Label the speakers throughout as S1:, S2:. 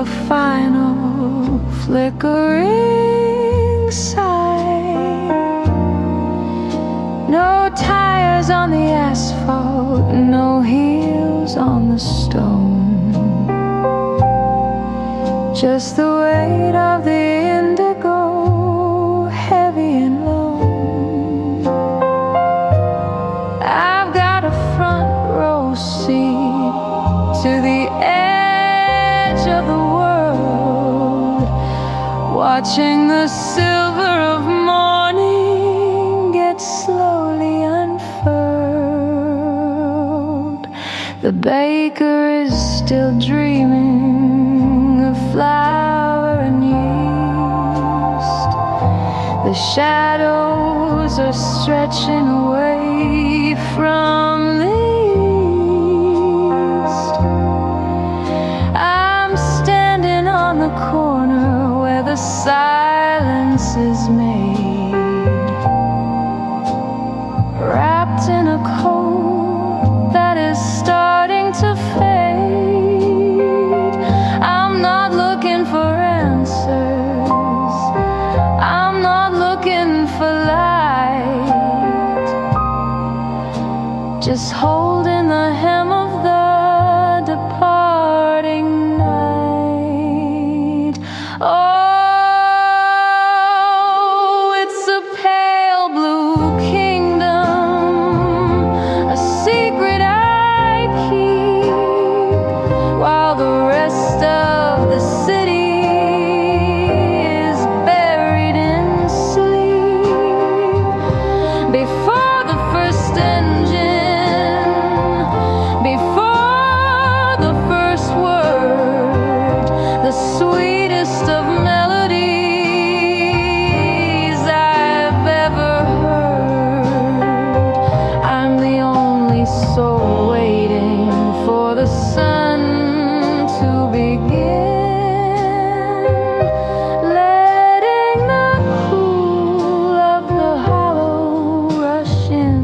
S1: the final flickering sigh. No tires on the asphalt, no heels on the stone, just the weight of the indigo, heavy and low. I've got a front row seat to the edge of the world, watching the silver of morning get slowly unfurled. The baker is still dreaming of flour and yeast. The shadows are stretching away from the east. I'm standing on the corner where the silence is made, wrapped in a coat that is starting to fade. I'm not looking for answers, I'm not looking for light, just holding the hem of the departing night. Oh, it's a pale blue kingdom, a secret I keep, while the rest of the city is buried in sleep. Before the first engine, before the first word, the sweetest of melodies I've ever heard. I'm the only soul waiting for the sun to begin, letting the cool of the hollow rush in.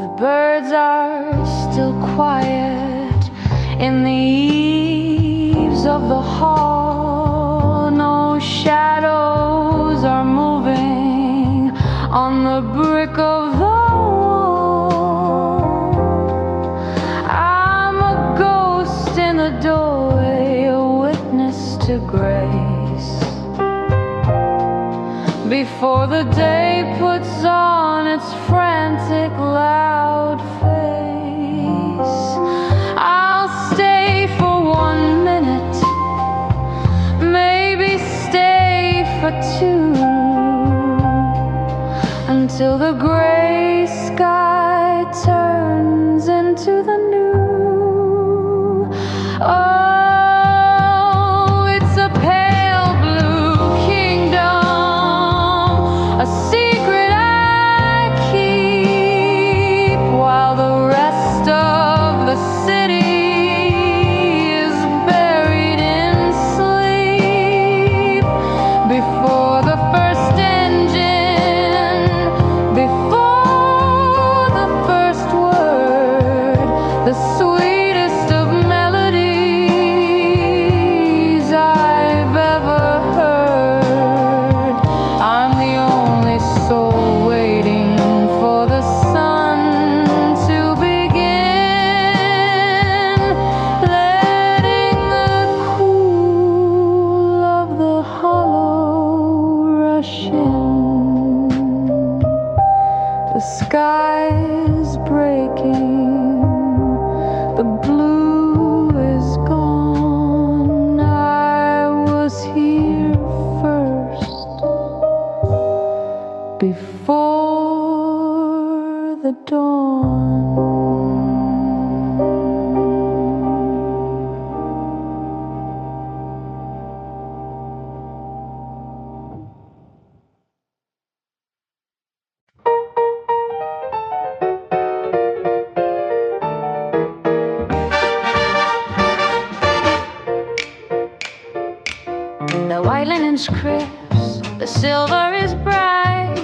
S1: The birds are still quiet in the eaves of the hall. No shadows are moving on the brick of the wall. I'm a ghost in the doorway, a witness to grace. Before the day puts on its frantic loud face, I'll stay for 1 minute, maybe stay for 2, until the gray sky turns into the new. Oh, it's a pale blue kingdom, a secret I keep, while the rest of the city is buried in sleep. Before the first engine, before The white linen's crisp, the silver is bright.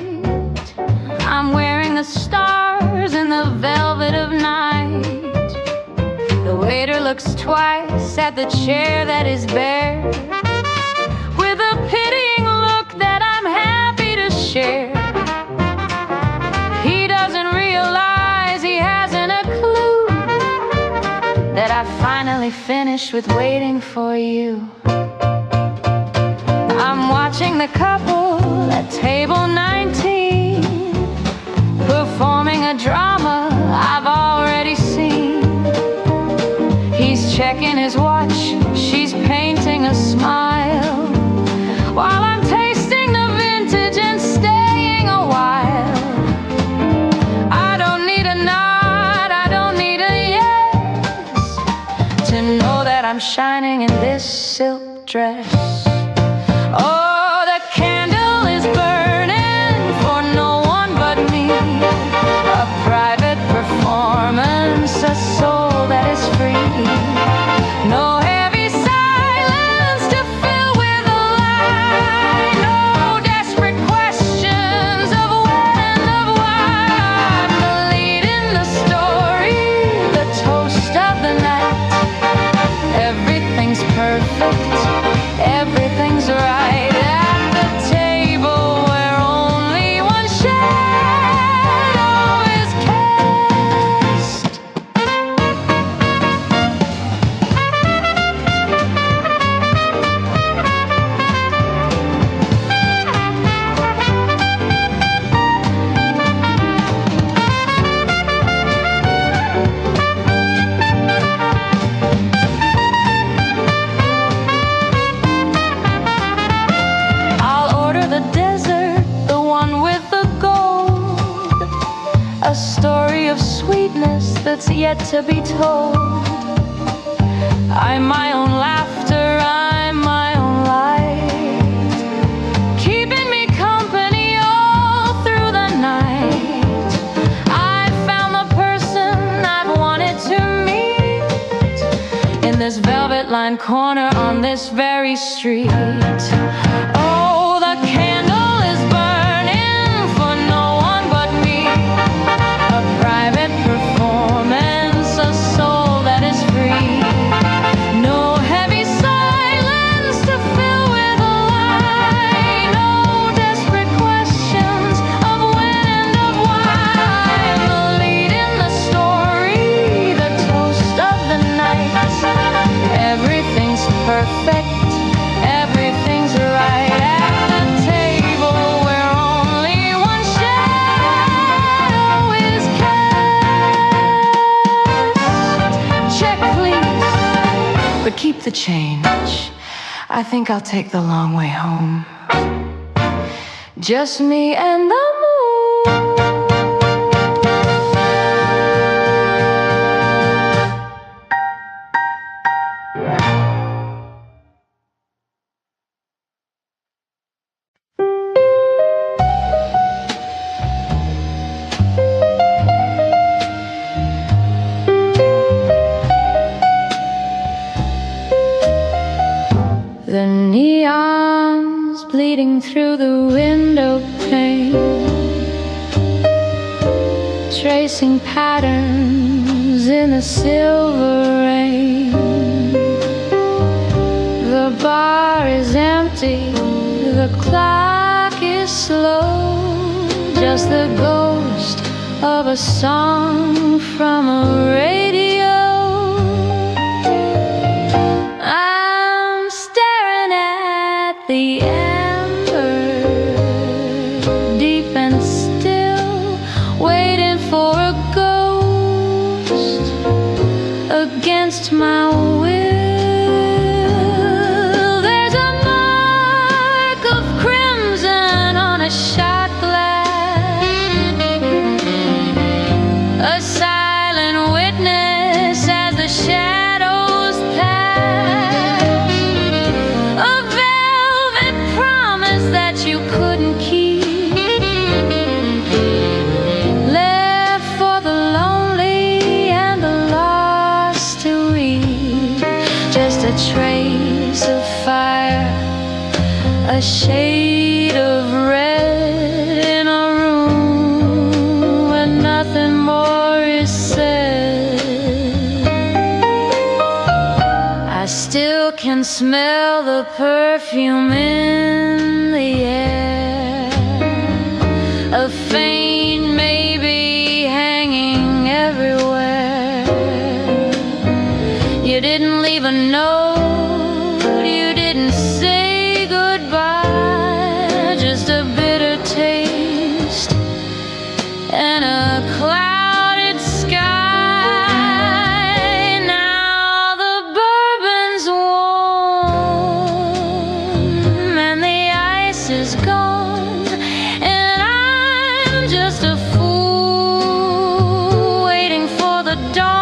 S1: I'm wearing the stars in the velvet of night. The waiter looks twice at the chair that is bare, with a pitying look that I'm happy to share. He doesn't realize he hasn't a clue that I finally finished with waiting for you. I'm watching the couple at table 19, performing a drama I've already seen. He's checking his watch, she's painting a smile, while I'm tasting the vintage and staying a while. I don't need a nod, I don't need a yes, to know that I'm shining in this silk dress. Oh, the candle is burning for no one but me, a private performance, a soul that is free. No heavy silence to fill with a lie, no desperate questions of when and of why. I'm the lead in the story, the toast of the night. Everything's perfect, everything's right. At the table where only one shadow is cast. I'll order the desert, the one with the gold, a story of sweetness that's yet to be told. I'm my own laughter, I'm my own light, keeping me company all through the night. I found the person I've wanted to meet in this velvet-lined corner on this very street. Oh, the candle is burning for no one but me, a private performance, a soul that is free. No heavy silence to fill with a lie, no desperate questions of when and of why. I'm the lead in the story, the toast of the night. Everything's perfect, everything's right. At the table where only one shadow is cast. Check, please, but keep the change. I think I'll take the long way home. Just me and the moon. The neons bleeding through the window pane, tracing patterns in the silver rain. The bar is empty, the clock is slow, just the ghost of a song from a radio. I'm staring at the ember, deep and still, waiting for a ghost against my will. There's a mark of crimson on a shot glass, a silent witness as the shadows pass, a velvet promise that you couldn't keep, left for the lonely and the lost to read. Just a trace of fire a shade of red in a room where nothing more is said. I still can smell the perfume in the air, a faint maybe hanging everywhere. You didn't leave a note, you didn't say goodbye, just a bitter taste and a clouded sky. Now the bourbon's warm and the ice is gone, and I'm just a fool waiting for the dawn.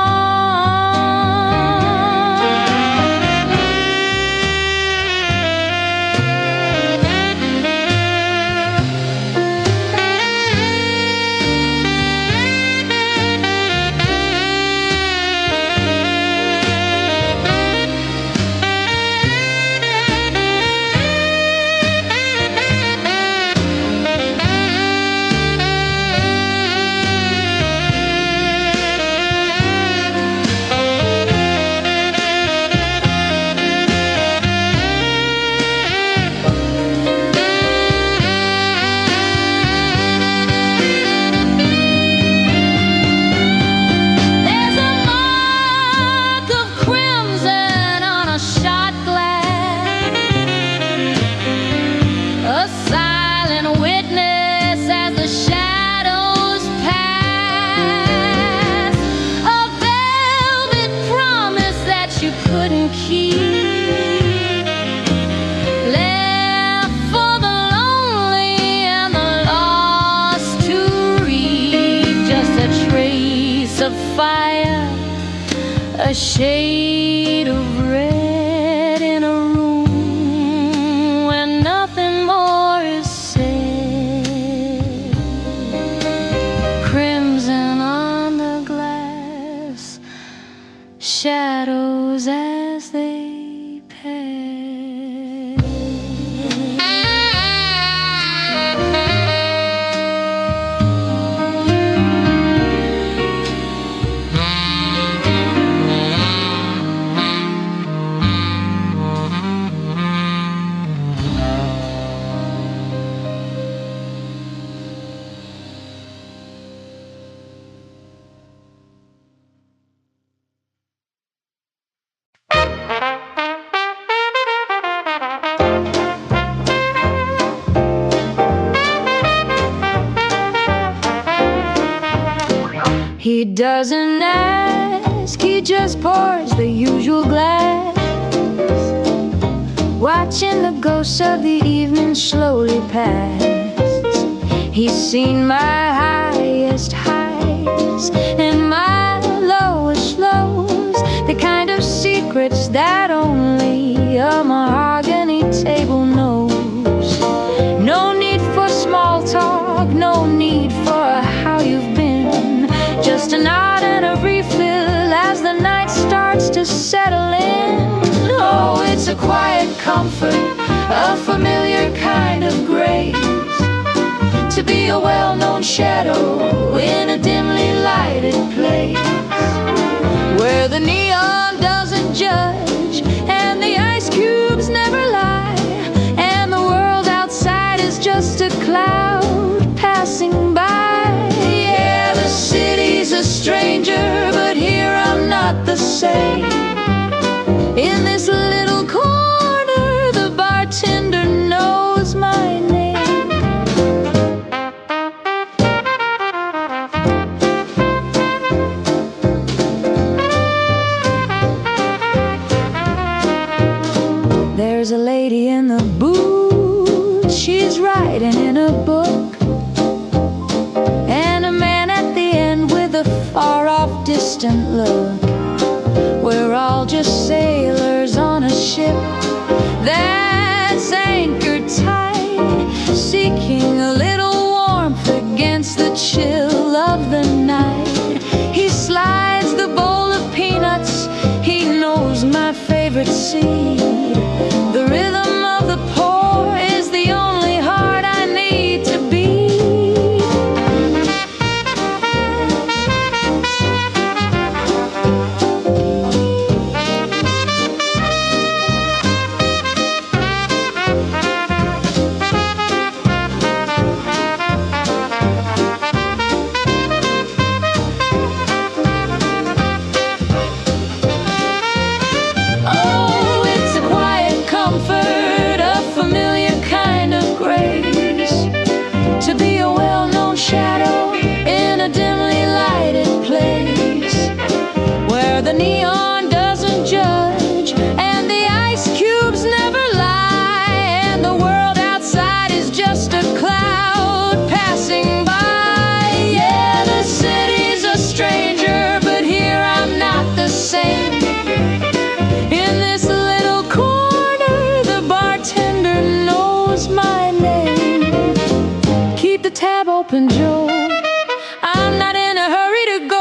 S1: A shade of red in a room where nothing more is said. Crimson on the glass, shadows as they pass. He doesn't ask, he just pours the usual glass, watching the ghosts of the evening slowly pass. He's seen my highest highs and my lowest lows, the kind of secrets that only a mahogany table knows. No need for small talk, no need for how you've been, just a nod and a refill as the night starts to settle in. Oh, it's a quiet comfort, a familiar kind of grace, to be a well-known shadow in a dimly lighted place, where the neon doesn't judge and the ice cubes never lie, and the world outside is just a cloud passing by. Yeah, the city's a stranger, but here I'm not the same. In this little corner, the bartender knows my name. There's a lady in the booth, she's writing in a book, and a man at the end with a far-off distant look. We're all just sailors on a ship that's anchored tight, seeking a little warmth against the chill of the night. He slides the bowl of peanuts, he knows my favorite seed. The rhythm of the pour is Oh, it's a quiet comfort, a familiar kind of grace, to be a well-known shadow in a dimly lighted place, where the neon doesn't judge and the ice cubes never lie, and the world outside is just a cloud passing by. Yeah, the city's a stranger, but here I'm not the same. In this little corner, the bartender knows my name. Keep the tab open, Joe, I'm not in a hurry to go.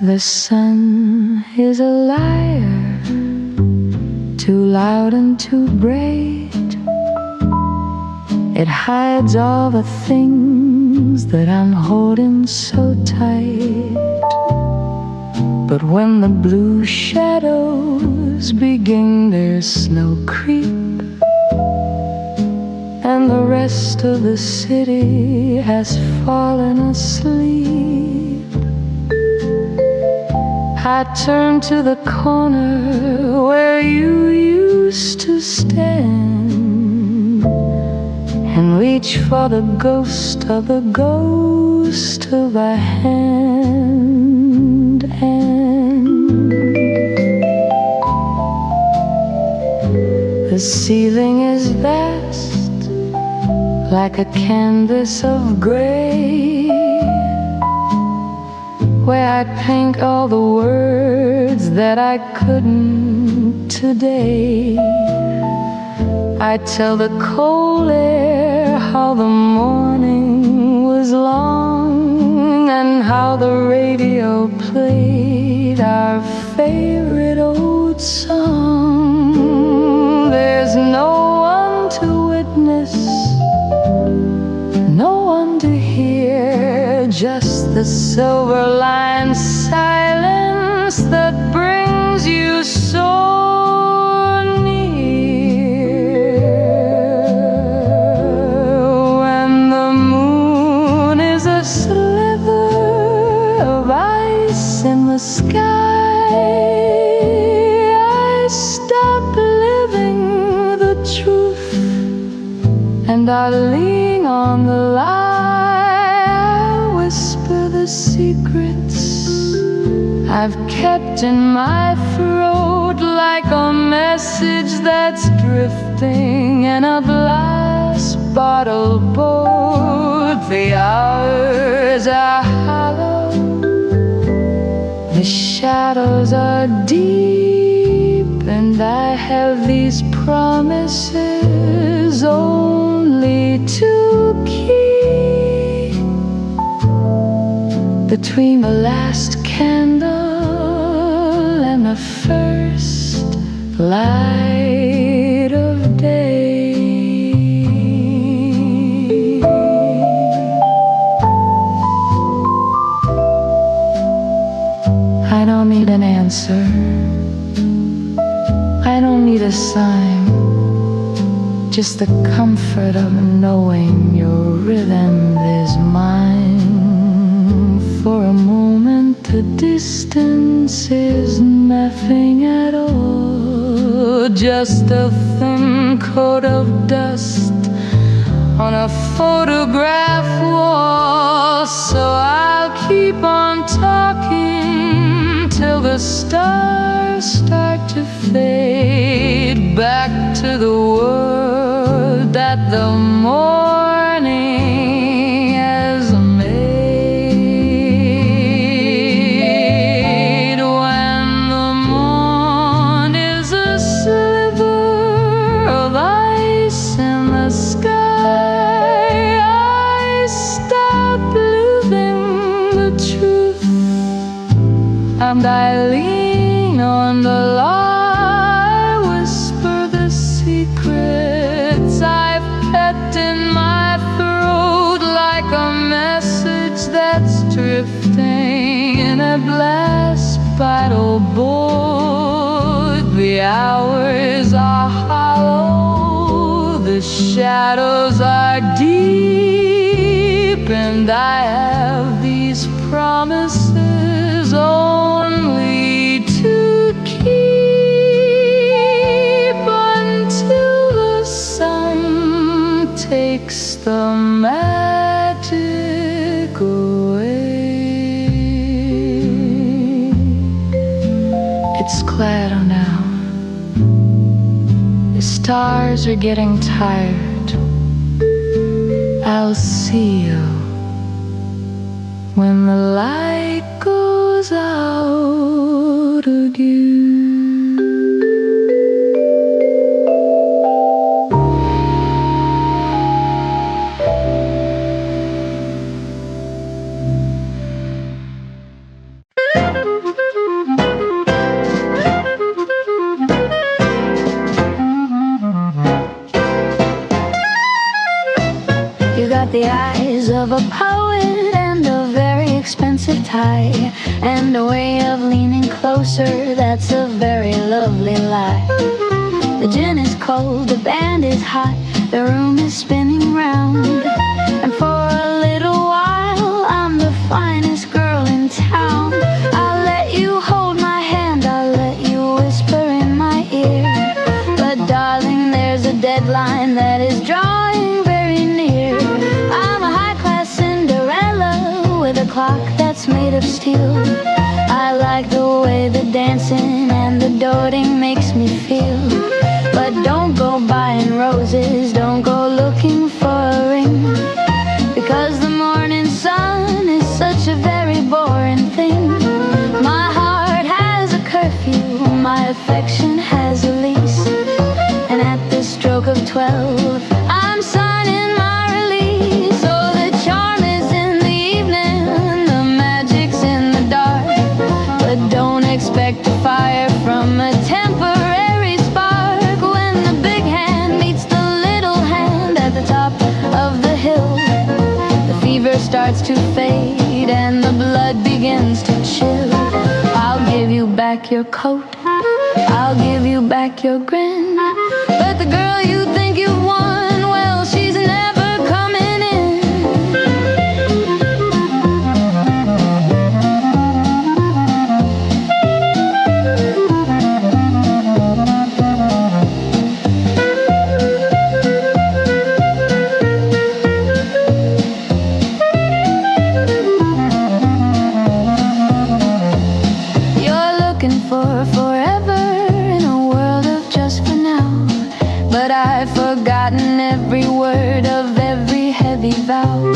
S1: The sun is a liar, too loud and too bright. It hides all the things that I'm holding so tight. But when the blue shadows begin their snow creep, and the rest of the city has fallen asleep, I turn to the corner where you used to stand, and reach for the ghost of a hand. And the ceiling is vast, like a canvas of gray, where I paint all the words that I couldn't today. I tell the cold air how the morning was long, and how the radio played our favorite old song. There's no one to witness, no one to hear, just the silver-lined silence that brings you so near. When the moon is a sliver of ice in the sky, I stop living the truth and I lean on the lie. The secrets I've kept in my throat, like a message that's drifting in a glass bottle boat. The hours are hollow, the shadows are deep, and I have these promises only to keep. Between the last candle and the first light of day, I don't need an answer, I don't need a sign, just the comfort of knowing your rhythm is mine. For a moment the distance is nothing at all, just a thin coat of dust on a photograph wall. So I'll keep on talking till the stars start to fade back to the world that the morning has made. When the morn is a sliver of ice in the sky, I stop living the truth and I lean on the lie. Whisper the secrets I've kept in my drifting in a glass bottle board. The hours are hollow, the shadows are deep, and I have these promises only to keep until the sun takes the magic away. It's claro now. The stars are getting tired. I'll see you when the light goes out again. You got the eyes of a poet and a very expensive tie, and a way of leaning closer that's a very lovely lie. The gin is cold, the band is hot, the room is spinning round, and for a little while I'm the finest girl in town. I'll let you hold my hand, I'll let you whisper in my ear, but darling, there's a deadline that is drawing very near. I'm a high-class Cinderella with a clock that's made of steel. I like the way the dancing and the doting makes me feel. But don't go buying roses, don't go looking for a ring, because the morning sun is such a very boring thing. My heart has a curfew, my affection has a lease, and at the stroke of 12 I'm signing my release. Oh, the charm is in the evening, the magic's in the dark, but don't expect a fire from a temporary spark. When the big hand meets the little hand at the top of the hill, the fever starts to fade and the blood begins to chill. I'll give you back your coat, I'll give you back your grin, but the girl you think you've won, well, she's never coming in. You're looking for forever in a world of just for now, but I've forgotten every word of every heavy vow.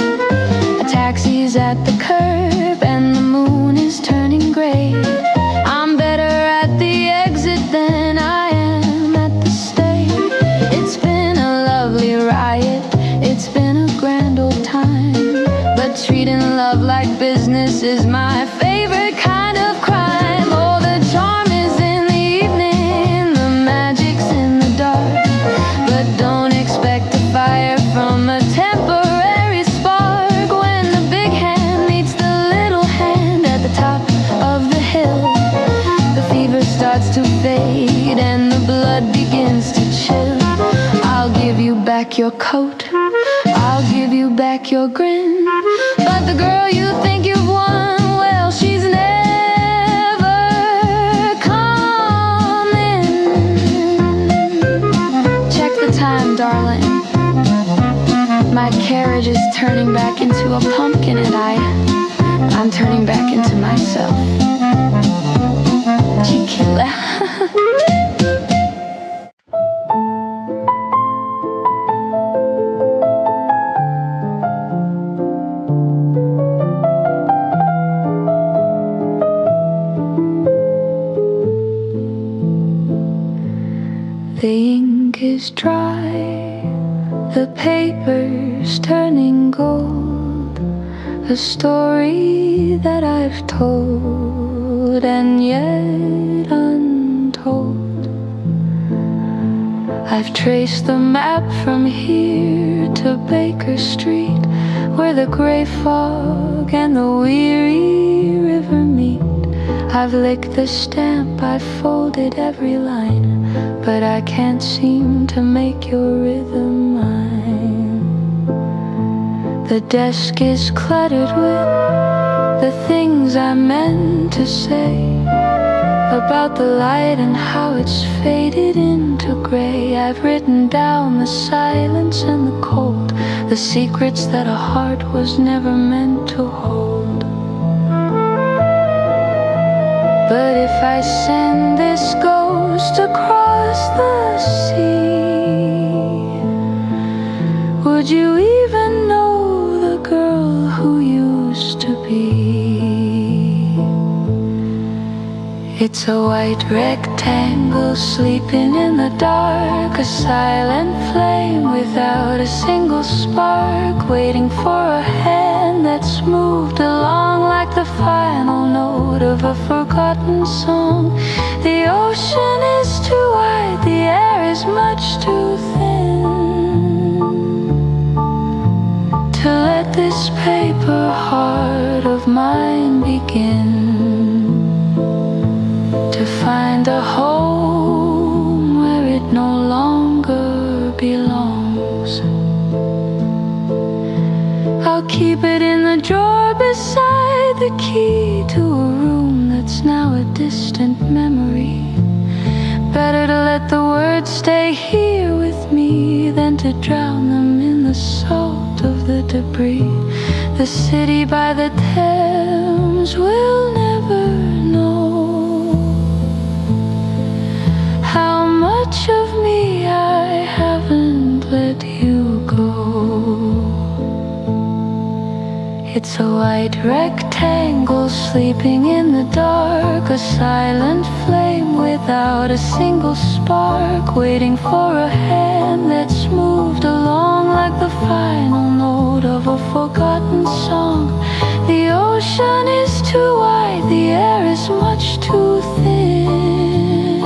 S1: A taxi's at the curb and the moon is turning gray. I'm better at the exit than I am at the stay. It's been a lovely riot, it's been a grand old time, but treating love like business is my favorite kind of crime. Oh, the charm is in the evening, the magic's in the dark, but don't expect a fire from a temporary spark. When the big hand meets the little hand at the top of the hill, the fever starts to fade and the blood begins to chill. I'll give you back your coat, I'll give you back your grin, but the girl you think you've won, well, she's never coming. Check the time, darling. My carriage is turning back into a pumpkin, and I'm turning back into myself. Tequila. The ink is dry, the paper's turning gold, a story that I've told and yet untold. I've traced the map from here to Baker Street, where where the gray fog and the weary river meet. I've licked the stamp, I've folded every line, but I can't seem to make your rhythm mine. The desk is cluttered with the things I meant to say about the light and how it's faded into gray. I've written down the silence and the cold, the secrets that a heart was never meant to hold. But if I send this ghost across the sea, would you even know the girl who used to be? It's a white rectangle sleeping in the dark, a silent flame without a single spark, waiting for a hand that's moved along like the final note of a forgotten song. The ocean is too wide, the air is much too thin to let this paper heart of mine begin to find a home where it no longer belongs. I'll keep it in the drawer beside the key to a room that's now a distant memory. Better to let the words stay here with me than to drown them in the salt of the debris. The city by the Thames will never know how much of me I haven't let you go. It's a white rectangle sleeping in the dark, a silent flame without a single spark, waiting for a hand that's moved along like the final note of a forgotten song. The ocean is too wide, the air is much too thin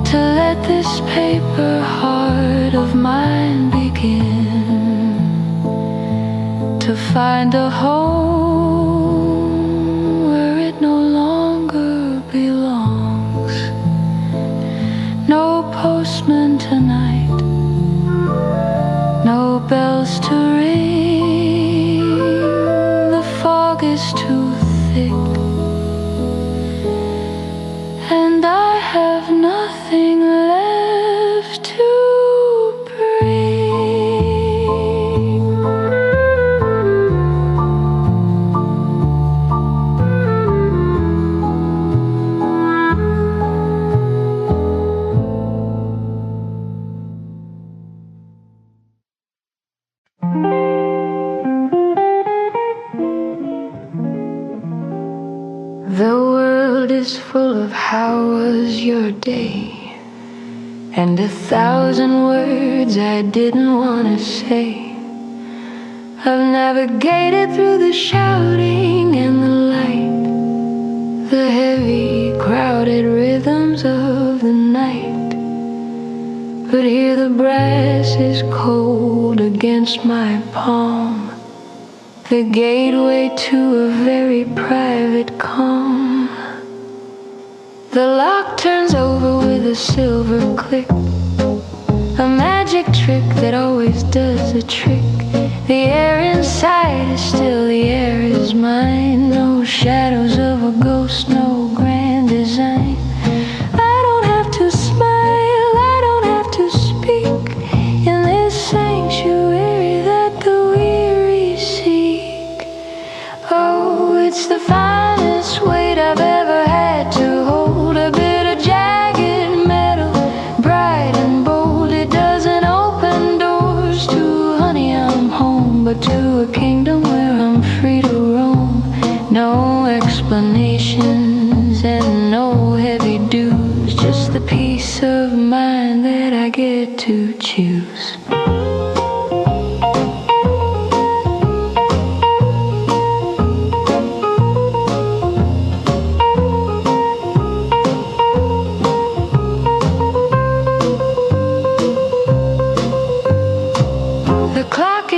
S1: to let this paper heart of mine begin to find a home where it no longer belongs. No postman tonight, no bells to ring, the fog is too thick, and I have nothing left to bring. The world is full of how was your day, and 1,000 words I didn't want to say. I've navigated through the shouting and the light, the heavy, crowded rhythms of the night. But here the brass is cold against my palm, the gateway to a very private calm. The lock turns over with a silver click, a magic trick that always does the trick. The air inside is still, the air is mine. No shadows of a ghost, no grand design. I don't have to smile, I don't have to speak in this sanctuary that the weary seek. Oh, it's the finest weight I've ever had to hold, a bit of jagged metal, bright and bold. It doesn't open doors to honey, I'm home, but to a kingdom where I'm free to roam. No explanations and no heavy dues, just the peace of mind that I get to choose.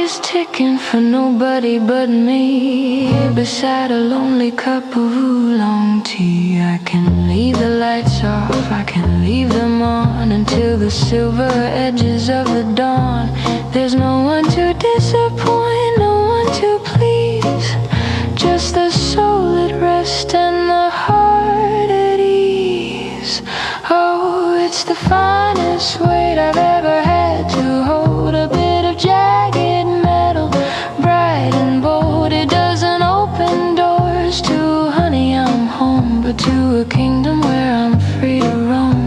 S1: is ticking for nobody but me. Beside a lonely cup of oolong tea, I can leave the lights off, I can leave them on until the silver edges of the dawn. There's no one to disappoint, no one to please, just the soul at rest and the heart at ease. Oh, it's the finest weight I've ever had to hold, a bit of jagged metal, bright and bold. It doesn't open doors to honey, I'm home, but to a kingdom where I'm free to roam.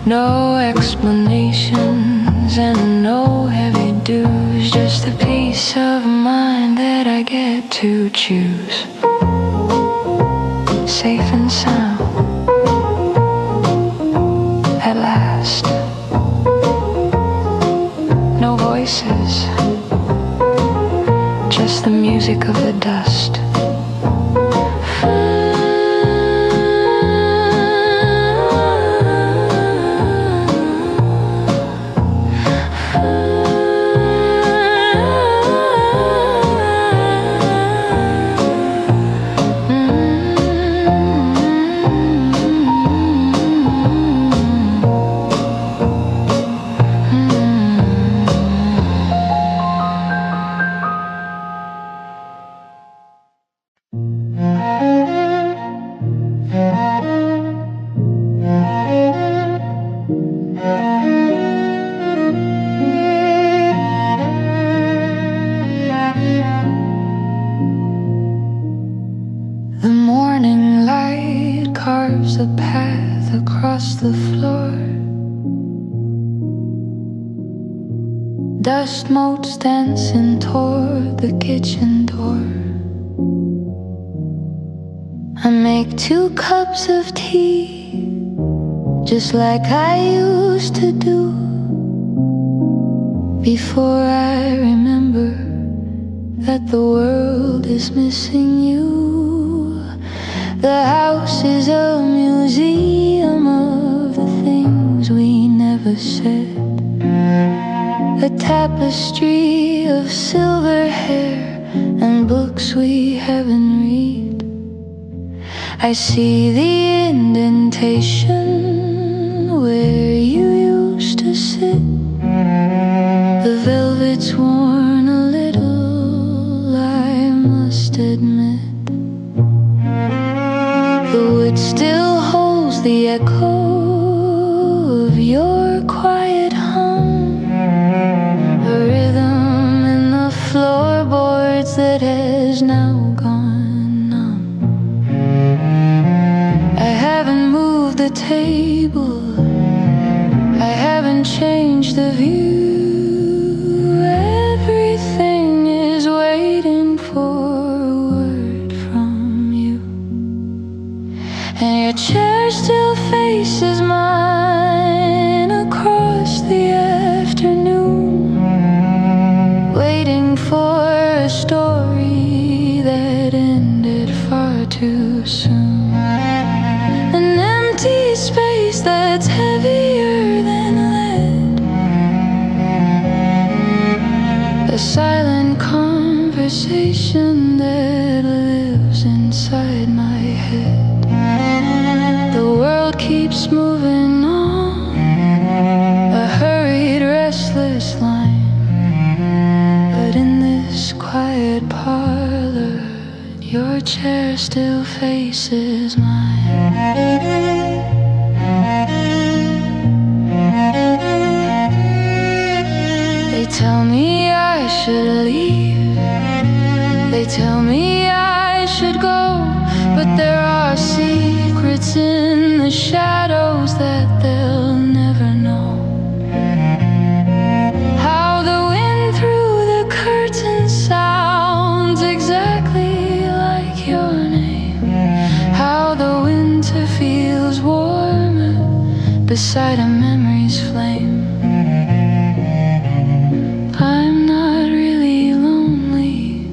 S1: No explanations and no heavy dues, just the peace of mind that I get to choose. Safe and sound at last. No voices, just the music of the dust. Dust motes dancing toward the kitchen door. I make 2 cups of tea, just like I used to do, before I remember that the world is missing you. The house is a museum of the things we never said, a tapestry of silver hair and books we haven't read. I see the indentation where you used to sit. The velvet's worn a little, I must admit. The wood still holds the echo of your quiet hum, a rhythm in the floorboards that has now gone numb. I haven't moved the table, I haven't changed the view. Everything is waiting for a word from you, and your chair still faces mine across the afternoon, waiting for a story that ended far too soon. An empty space that's heavier than lead, a silent conversation that lives inside my head. The world keeps moving on, a hurried, restless line, but in this quiet parlor, your chair still faces mine. They tell me I should leave, they tell me I should go, but there are secrets in the shadows that they'll never know. How the wind through the curtain sounds exactly like your name, how the winter feels warmer beside a memory's flame. I'm not really lonely,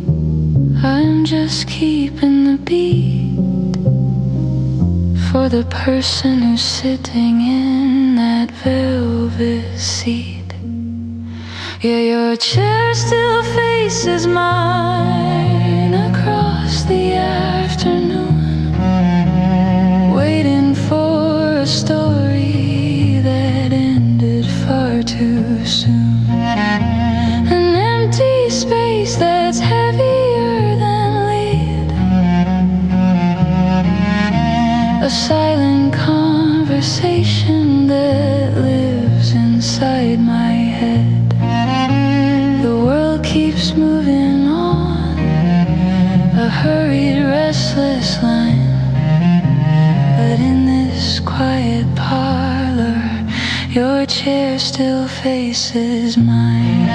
S1: I'm just keeping the beat for the person who's sitting in that velvet seat, Yeah, your chair still faces mine across the afternoon, waiting for a story that ended far too soon. An empty space that's heavier than lead, a silent conversation that lives inside my head. The world keeps moving on, a hurried, restless line. But in this quiet parlor, your chair still faces mine.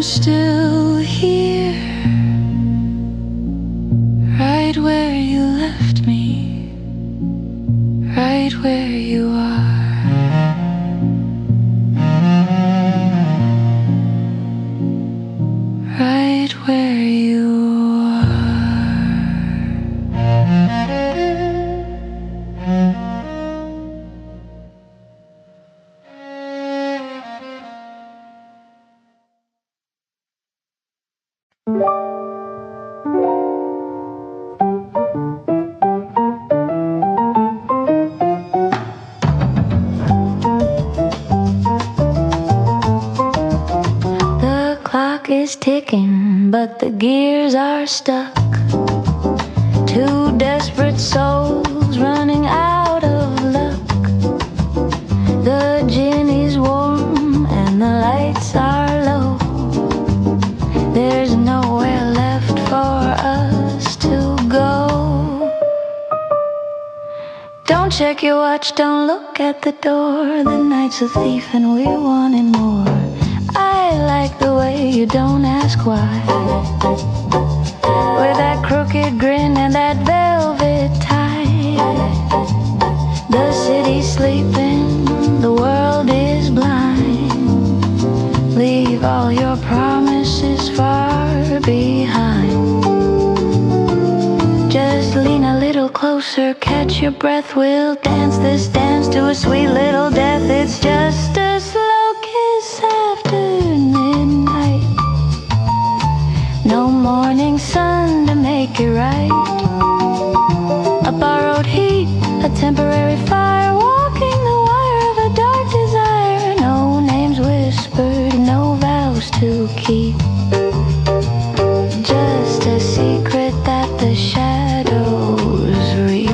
S1: Still here, right where you left me, right where you are. Right where you are. Is ticking, but the gears are stuck. Two desperate souls running out of luck. The gin is warm and the lights are low. There's nowhere left for us to go. Don't check your watch, don't look at the door. The night's a thief and we're wanting more. I like the way you don't ask why, with that crooked grin and that velvet tie. The city's sleeping, the world is blind. Leave all your promises far behind. Just lean a little closer, catch your breath. We'll dance this dance to a sweet little death. It's just a slow kiss after midnight. No morning sun to make it right. A borrowed heat, a temporary fire, walking the wire of a dark desire. No names whispered, no vows to keep. Just a secret that the shadows reap.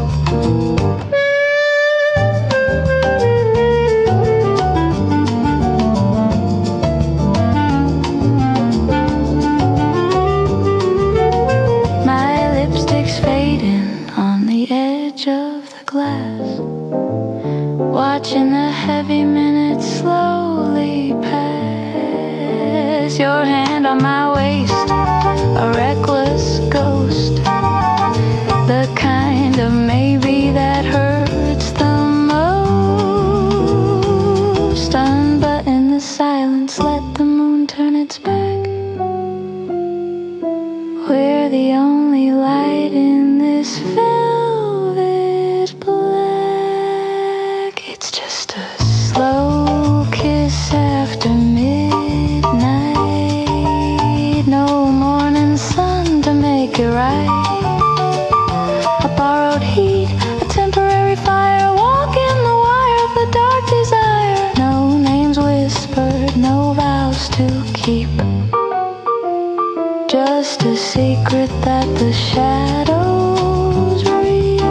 S1: Watching the heavy minutes slowly pass. Your hand on my waist, a reckless ghost. The kind of maybe that hurts the most. Unbutton the silence, let the moon turn its back. We're the only light in this velvet black. It's just a slow kiss after midnight. No morning sun to make it right. A borrowed heat, a temporary fire, walking the wire of a dark desire. No names whispered, no vows to keep. Just a secret that the shadows reap.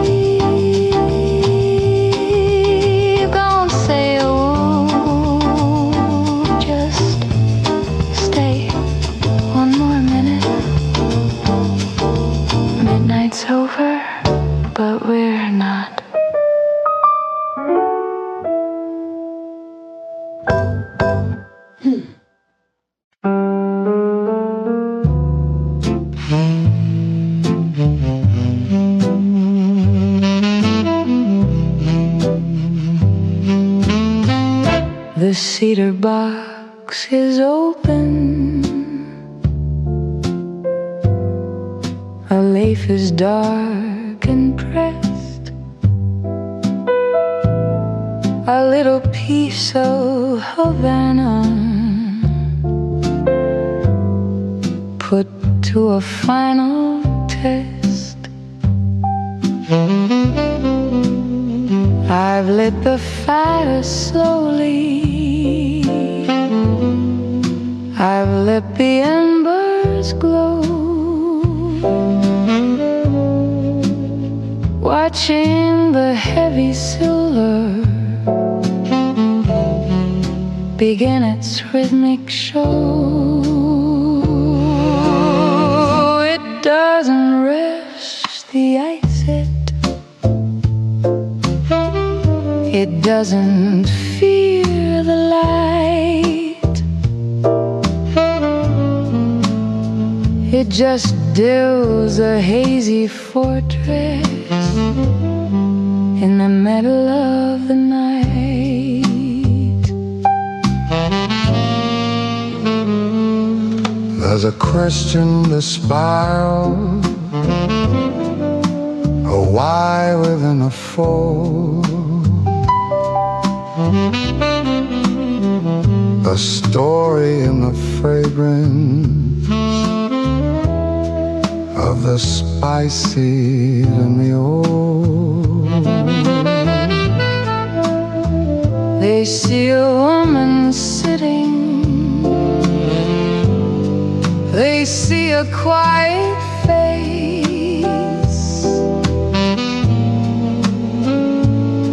S1: Don't say a word, just stay one more minute. Midnight's over, but we're not. cedar box is open, a leaf is dark and pressed, a little piece of Havana put to a final test. I've lit the fire slowly, I've let the embers glow, watching the heavy silver begin its rhythmic show. It doesn't rush the exit, it doesn't fear the light, it just builds a hazy fortress in the middle of the night.
S2: There's a question to spiral, a why within a fold, a story in the fragrance of the spicy and the old.
S1: They see a woman sitting, they see a quiet face,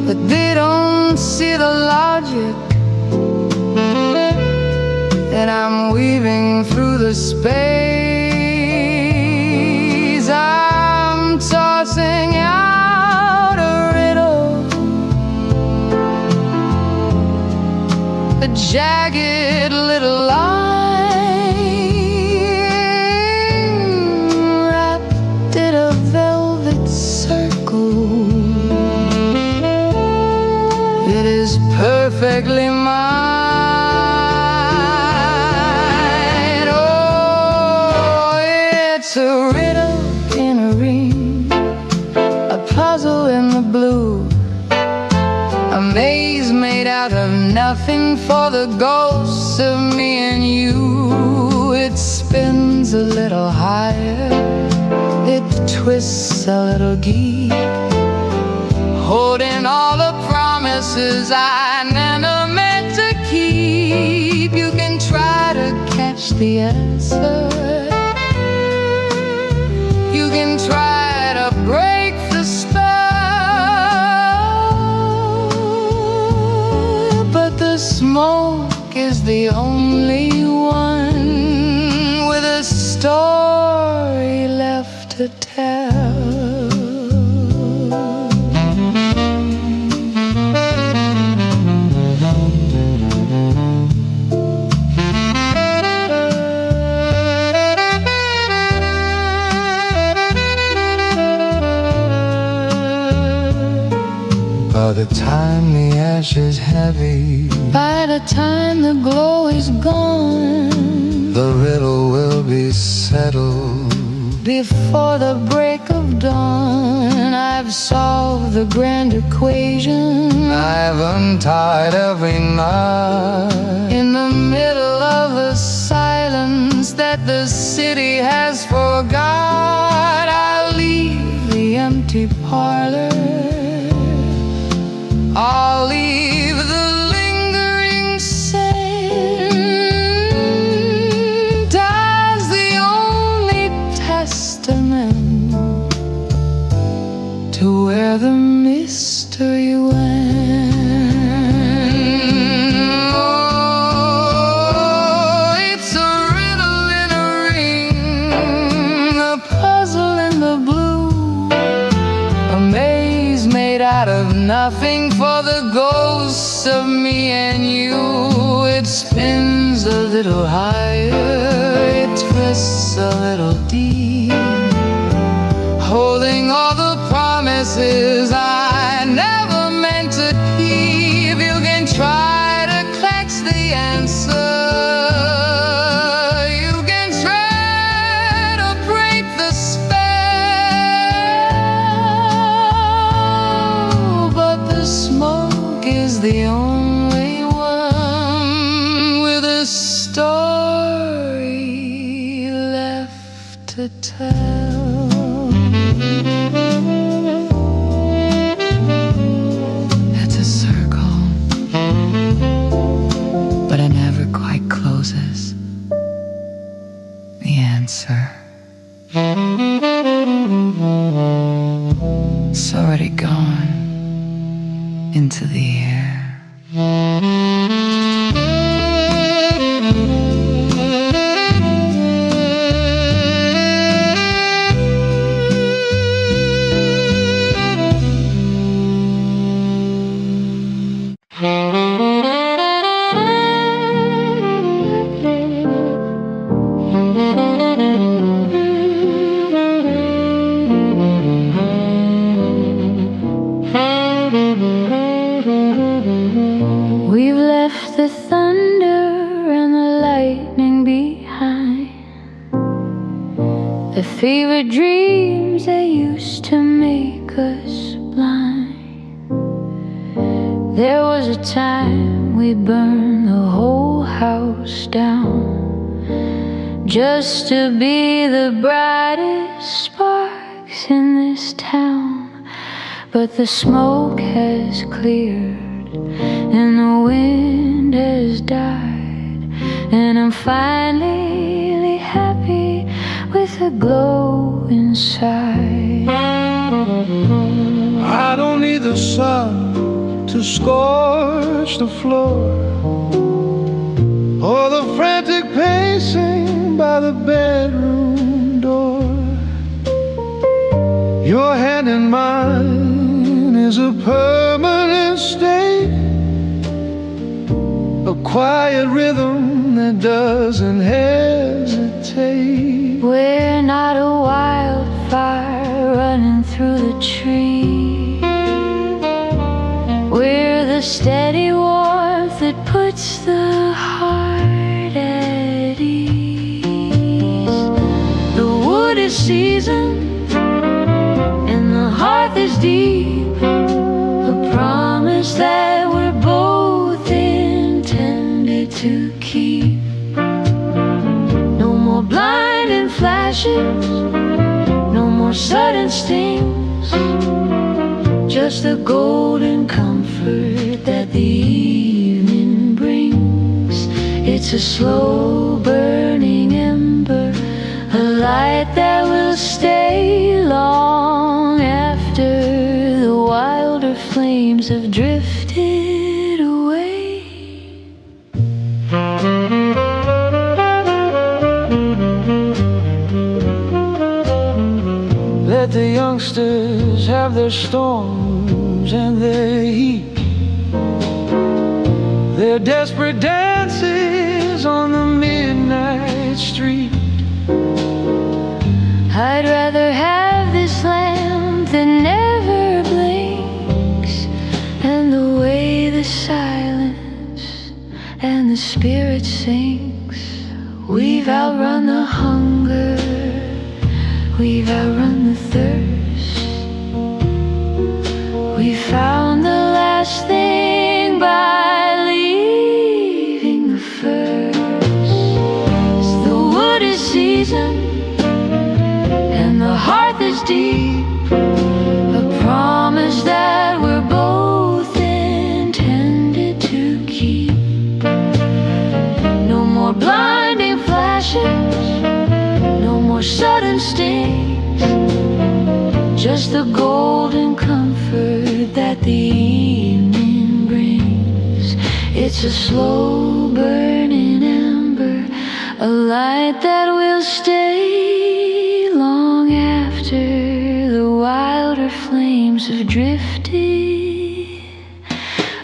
S1: but they don't see the logic that I'm weaving through the space. I'm tossing out a riddle, a jagged little line wrapped in a velvet circle. It is perfectly mine. It's a riddle in a ring, a puzzle in the blue, a maze made out of nothing for the ghosts of me and you. It spins a little higher, it twists a little deep, holding all the promises I never meant to keep. You can try to catch the answer, you can try to break the spell, but the smoke is the only one with a story left to tell.
S2: By the time the ash is heavy,
S1: by the time the glow is gone,
S2: the riddle will be settled.
S1: Before the break of dawn, I've solved the grand equation.
S2: I've untied every knot.
S1: In the middle of the silence that the city has forgot, I'll leave the empty parlor, I'll leave the lingering scent as the only testament to where the mystery went. Oh, it's a riddle in a ring, a puzzle in the blue, a maze made out of nothing for the ghosts of me and you. It spins a little higher, it twists a little deep, holding all the promises I never meant to keep. You can try to catch
S2: the only one with a story left to tell. It's a circle, but it never quite closes. The answer. It's already gone into the air.
S1: We've left the thunder and the lightning behind, the fevered dreams that used to make us blind. There was a time we burned the whole house down just to be the brightest sparks in this town. But the smoke has cleared and the wind has died, and I'm finally happy with a glow inside.
S3: I don't need the sun to scorch the floor, or the frantic pacing by the bedroom door. Your hand in mine is a permanent state, a quiet rhythm that doesn't hesitate.
S1: We're not a wildfire running through the trees. We're the steady warmth that puts the heart at ease. The wood is seasoned and the hearth is deep, a promise that we're both intended to keep. No more blinding flashes, no more sudden stings, just the golden comfort that the evening brings. It's a slow burning ember, a light that will stay long after the wilder flames have drifted away.
S3: Let the youngsters have their storms and their heat, their desperate dances on the midnight street.
S1: I'd rather have this lamp that never blinks, and the way the silence and the spirit sings. We've outrun the hunger, we've outrun the thirst, we found the last thing by leaving the first. The wood is seasoned and the hearth is deep, a promise that we're both intended to keep. No more blinding flashes, no more sudden stings, just the golden comfort that the evening brings. It's a slow burning ember, a light that will stay long after the wilder flames have drifted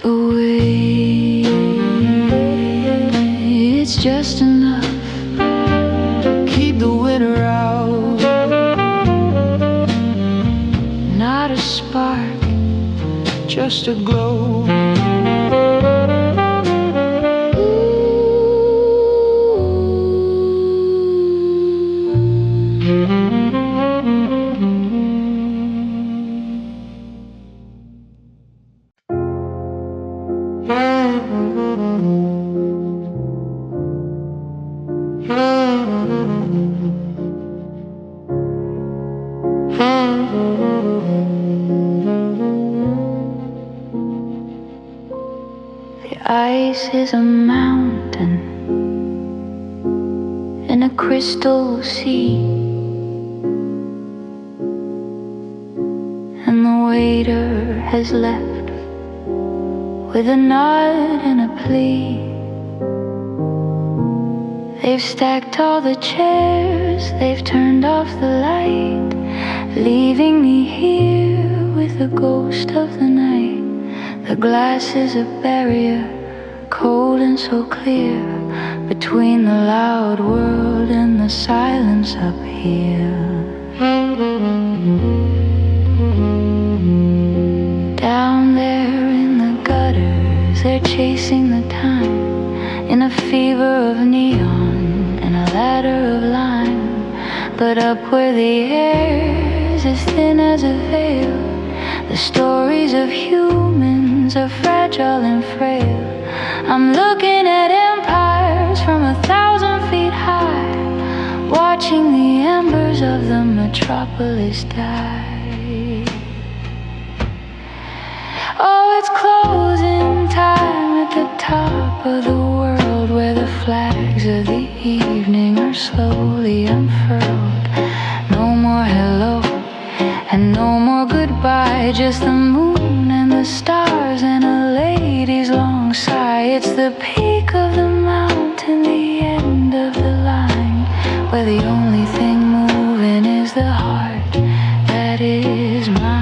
S1: away. It's just enough
S3: to keep the winter out.
S1: Not a spark,
S3: just a glow.
S1: Ice is a mountain in a crystal sea, and the waiter has left with a nod and a plea. They've stacked all the chairs, they've turned off the light, leaving me here with the ghost of the night. The glass is a barrier, cold and so clear, between the loud world and the silence up here. Down there in the gutters, they're chasing the time in a fever of neon and a ladder of lime. But up where the air's as thin as a veil, the stories of humans are fragile and frail. I'm looking at empires from 1,000 feet high, watching the embers of the metropolis die. Oh, it's closing time at the top of the world, where the flags of the evening are slowly unfurled. No more hello and no more goodbye, just the moon and the stars and a lady's long sigh. It's the peak of the mountain, the end of the line, where the only thing moving is the heart that is mine.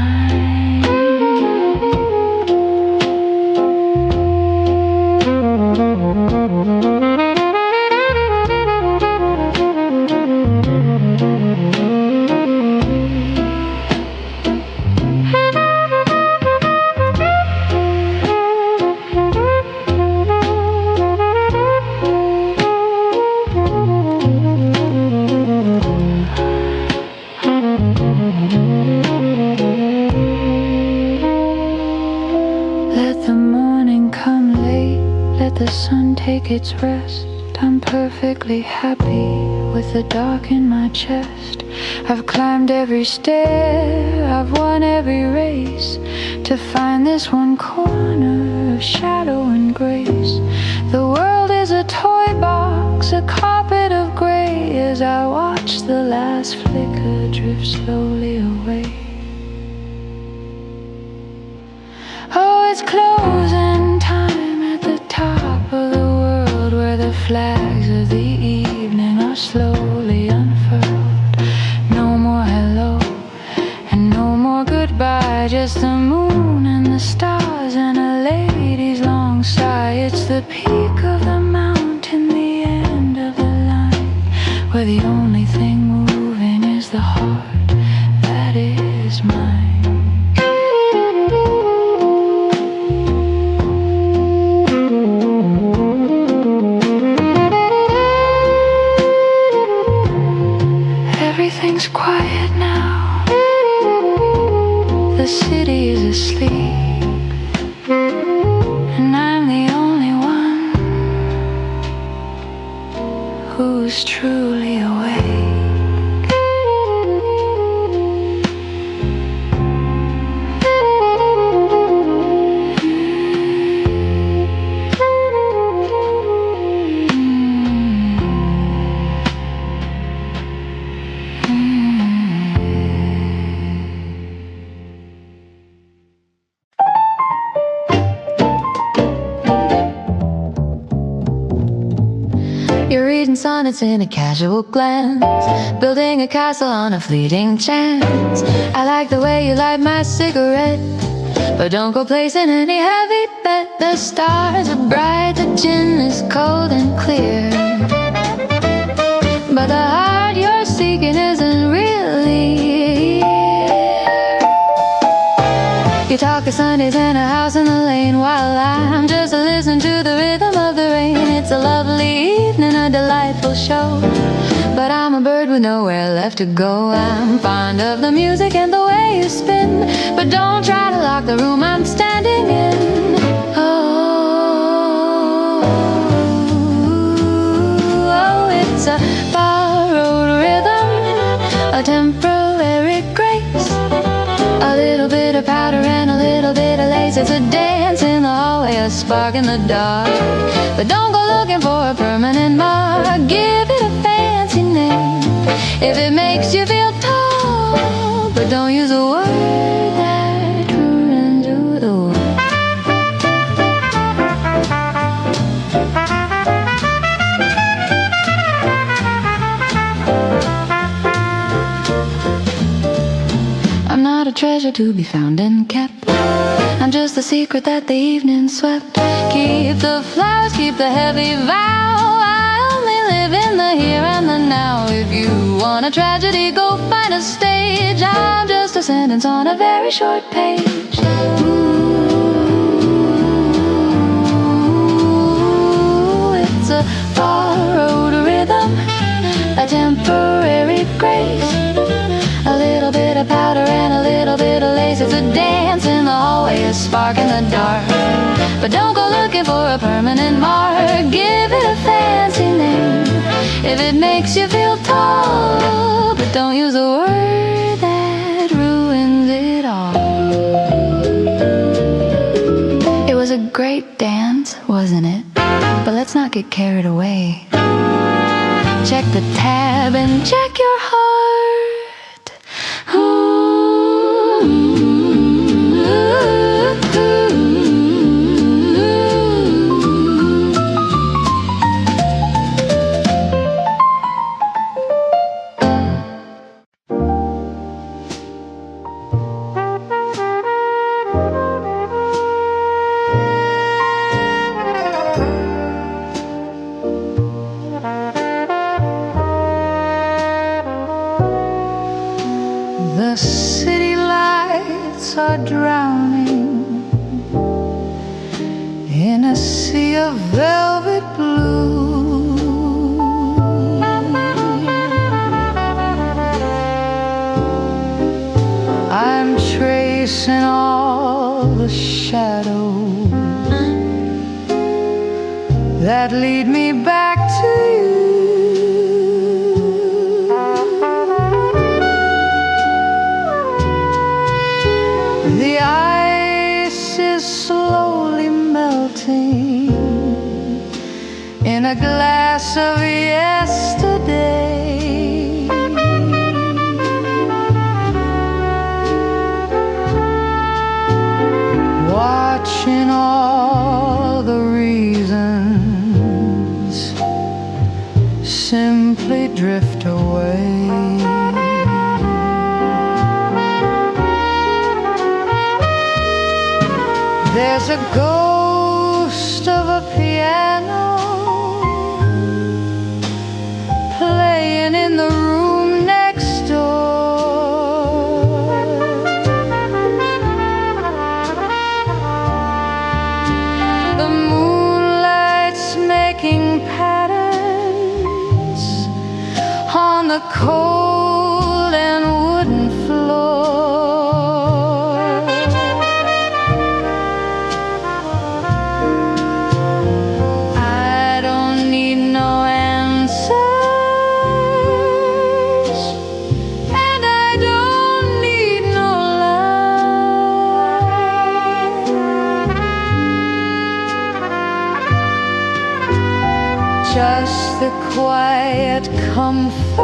S1: Take its rest. I'm perfectly happy with the dark in my chest. I've climbed every stair, I've won every race, to find this one corner of shadow and grace. The world is a toy box, a carpet of gray, as I watch the last flicker drift slowly away. Oh, it's closing time at the top of the world, where the flags of the evening are slowly unfurled. No more hello and no more goodbye, just the moon and the stars and a lady's long sigh. It's the peak of the mountain, the end of the line, where the only thing moving is the heart that is mine. Everything's quiet now, the city is asleep, and I'm the only one who's truly awake. You're reading sonnets in a casual glance, building a castle on a fleeting chance. I like the way you light my cigarette, but don't go placing any heavy bet. The stars are bright, the gin is cold and clear, but the heart you're seeking isn't really here. You talk of Sundays in a house in the lane, while I'm just listening to the rhythm of the rain. It's a lovely evening, a delightful show, but I'm a bird with nowhere left to go. I'm fond of the music and the way you spin, but don't try to lock the room I'm standing in. Oh, It's a dance in the hallway, a spark in the dark. But don't go looking for a permanent mark. Give it a fancy name if it makes you feel tall. But don't use a word that ruins the world. I'm not a treasure to be found and kept. I'm just the secret that the evening swept. Keep the flowers, keep the heavy vow. I only live in the here and the now. If you want a tragedy, go find a stage. I'm just a sentence on a very short page. Ooh, it's a borrowed rhythm, a temporary grace, a little bit of powder and a little bit of lace. It's a dance in the hallway, a spark in the dark. But don't go looking for a permanent mark. Give it a fancy name if it makes you feel tall. But don't use a word that ruins it all. It was a great dance, wasn't it? But let's not get carried away. Check the tab and check your heart.
S3: The city lights are drowning in a sea of velvet blue. I'm tracing all the shadows that lead me back to you. The ice is slowly melting in a glass of yesterday. Watching all the reasons simply drift away. There's a ghost of a piano playing in the room next door. The moonlight's making patterns on the cold and wooden floor. Just the quiet comfort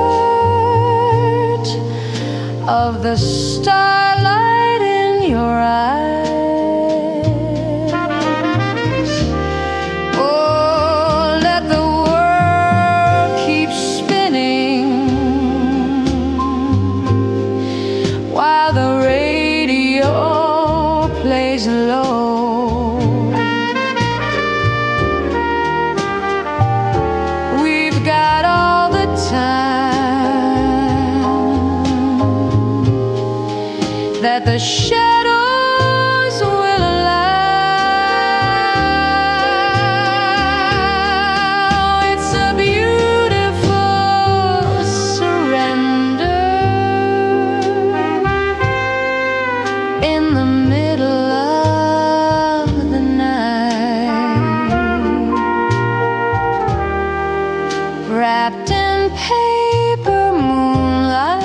S3: of the starlight in your eyes. Oh, let the world keep spinning while the radio plays low. That the shadows will allow. It's a beautiful surrender in the middle of the night, wrapped in paper moonlight.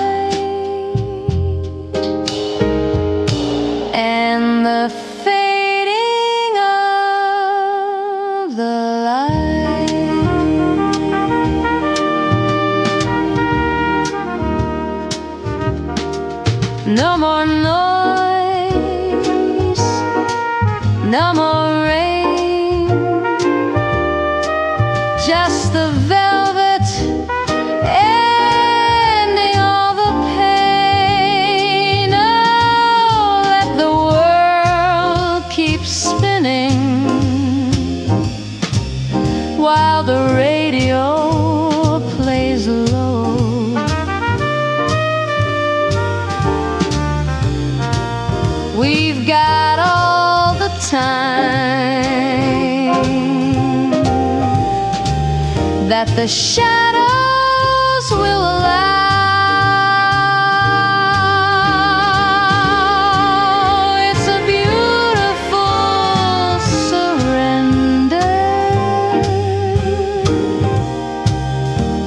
S1: no more rain, just the velvet ending all the pain. Oh, let the world keep spinning while the radio plays low. We've got all the time that the shadows will allow. It's a beautiful surrender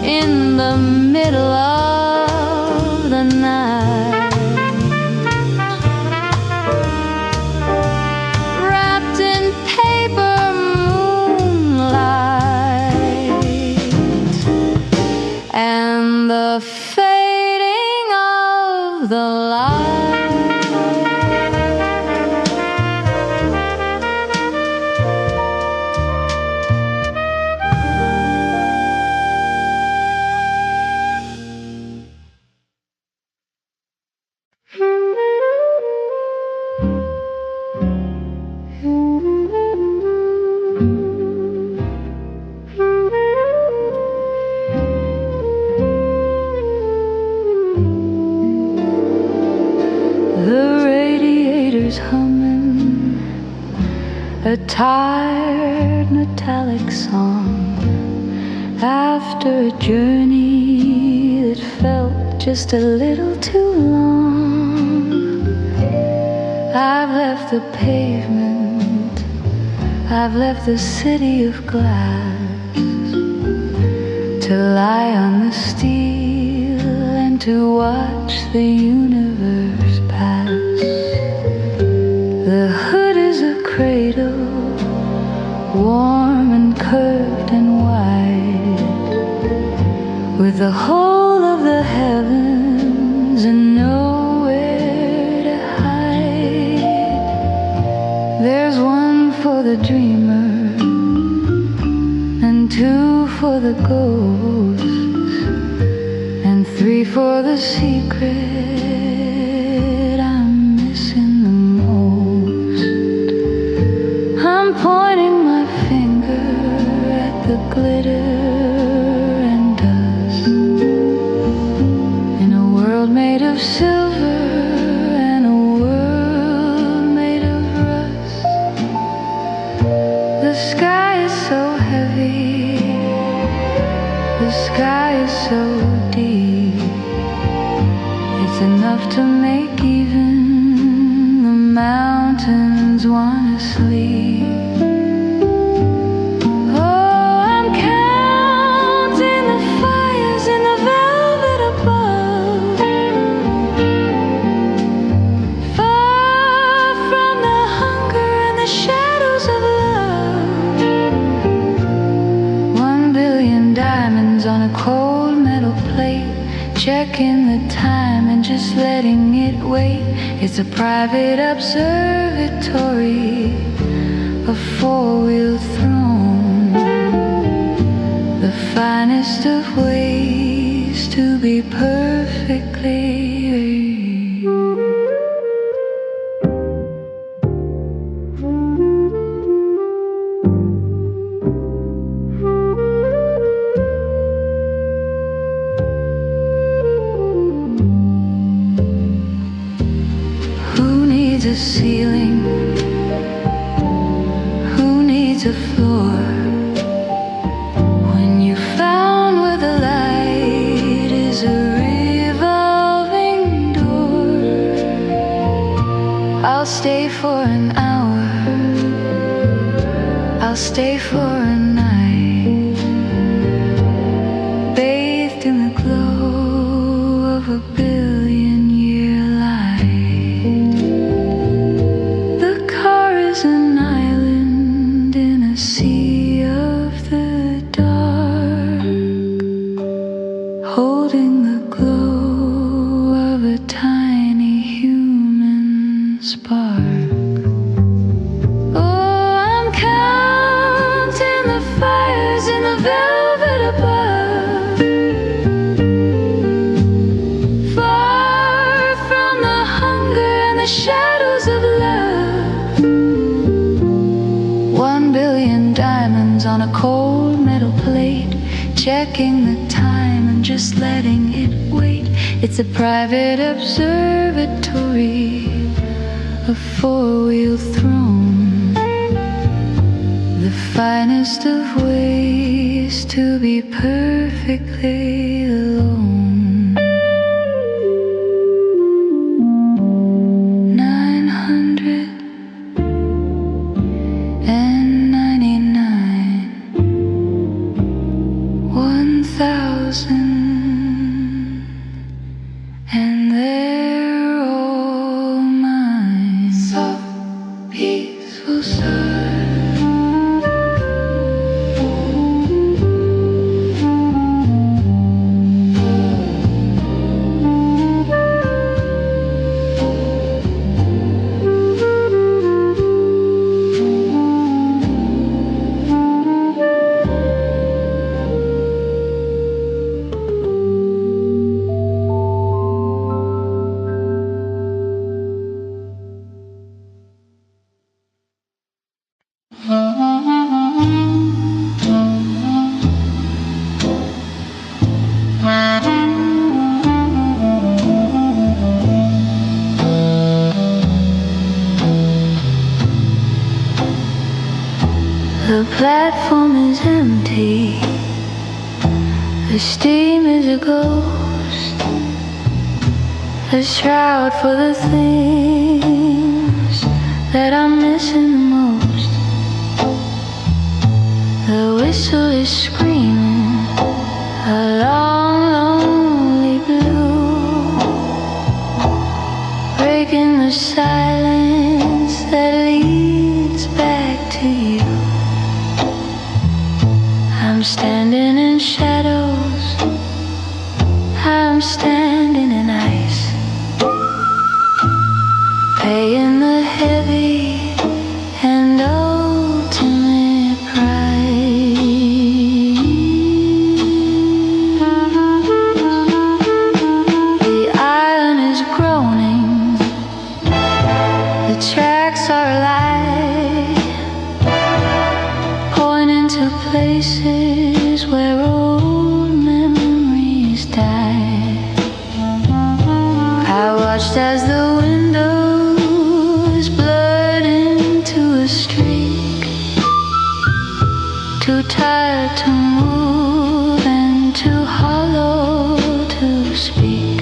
S1: in the middle of the night, wrapped in paper moonlight and the fading of the light. The radiator's humming a tired metallic song after a journey that felt just a little too long. I've left the pavement, I've left the city of glass, to lie on the steel and to watch the universe pass. The hood is a cradle, warm and curved and wide, with the whole of the heavens and nowhere to hide. There's one for the dreamer and two for the ghosts and three for the secret I'm missing the most. I'm pointing my finger at the glitter and dust in a world made of silver and a world made of rust. The sky is so heavy, the sky is so deep, it's enough to make even the mountains wanna sleep. Oh, I'm counting the fires in the velvet above, far from the hunger and the shadows of love. 1,000,000,000 diamonds on a cold metal plate, checking the time and just letting it wait. It's a private observatory, a four-wheel throne, the finest of ways to be perfectly. Who needs a ceiling? Who needs a floor? When you found where the light is a revolving door. I'll stay for an hour, I'll stay for a night, bathed in the glow of a billion-year light. The car is an island in a sea of the dark, holding the glow of a tiny human spark. Oh, hands on a cold metal plate, checking the time and just letting it wait. It's a private observatory, a four-wheel throne, the finest of ways to be perfectly alone. 999, 1000, and they're all mine. Soft, peaceful surf. The platform is empty, the steam is a ghost, a shroud for the things that I'm missing the most. The whistle is screaming a long, lonely blue, breaking the silence that leads back to you. I'm standing in shadows, I'm standing in ice, paying the heavy and ultimate price. The iron is groaning, the tracks are alive, pointing to places where old memories die. I watched as the windows blurred into a streak, too tired to move and too hollow to speak.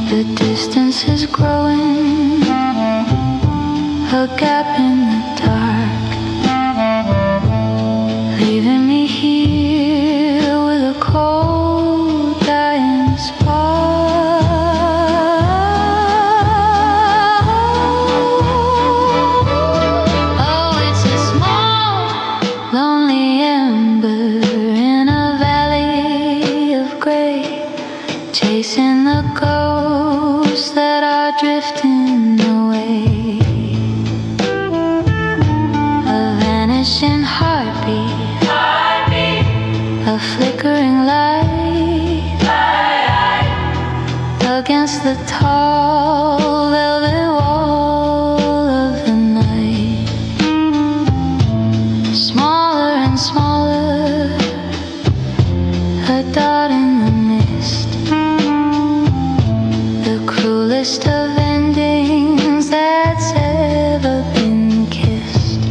S1: The distance is growing, a gap in the dark, leaving me here with a cold, dying spark. Oh, it's a small, lonely ember in a valley of gray, chasing the ghosts that are drifting away. A vanishing heartbeat, a flickering light against the tall velvet wall of the night. Smaller and smaller, a dot in the mist, the cruelest of endings that's ever been kissed.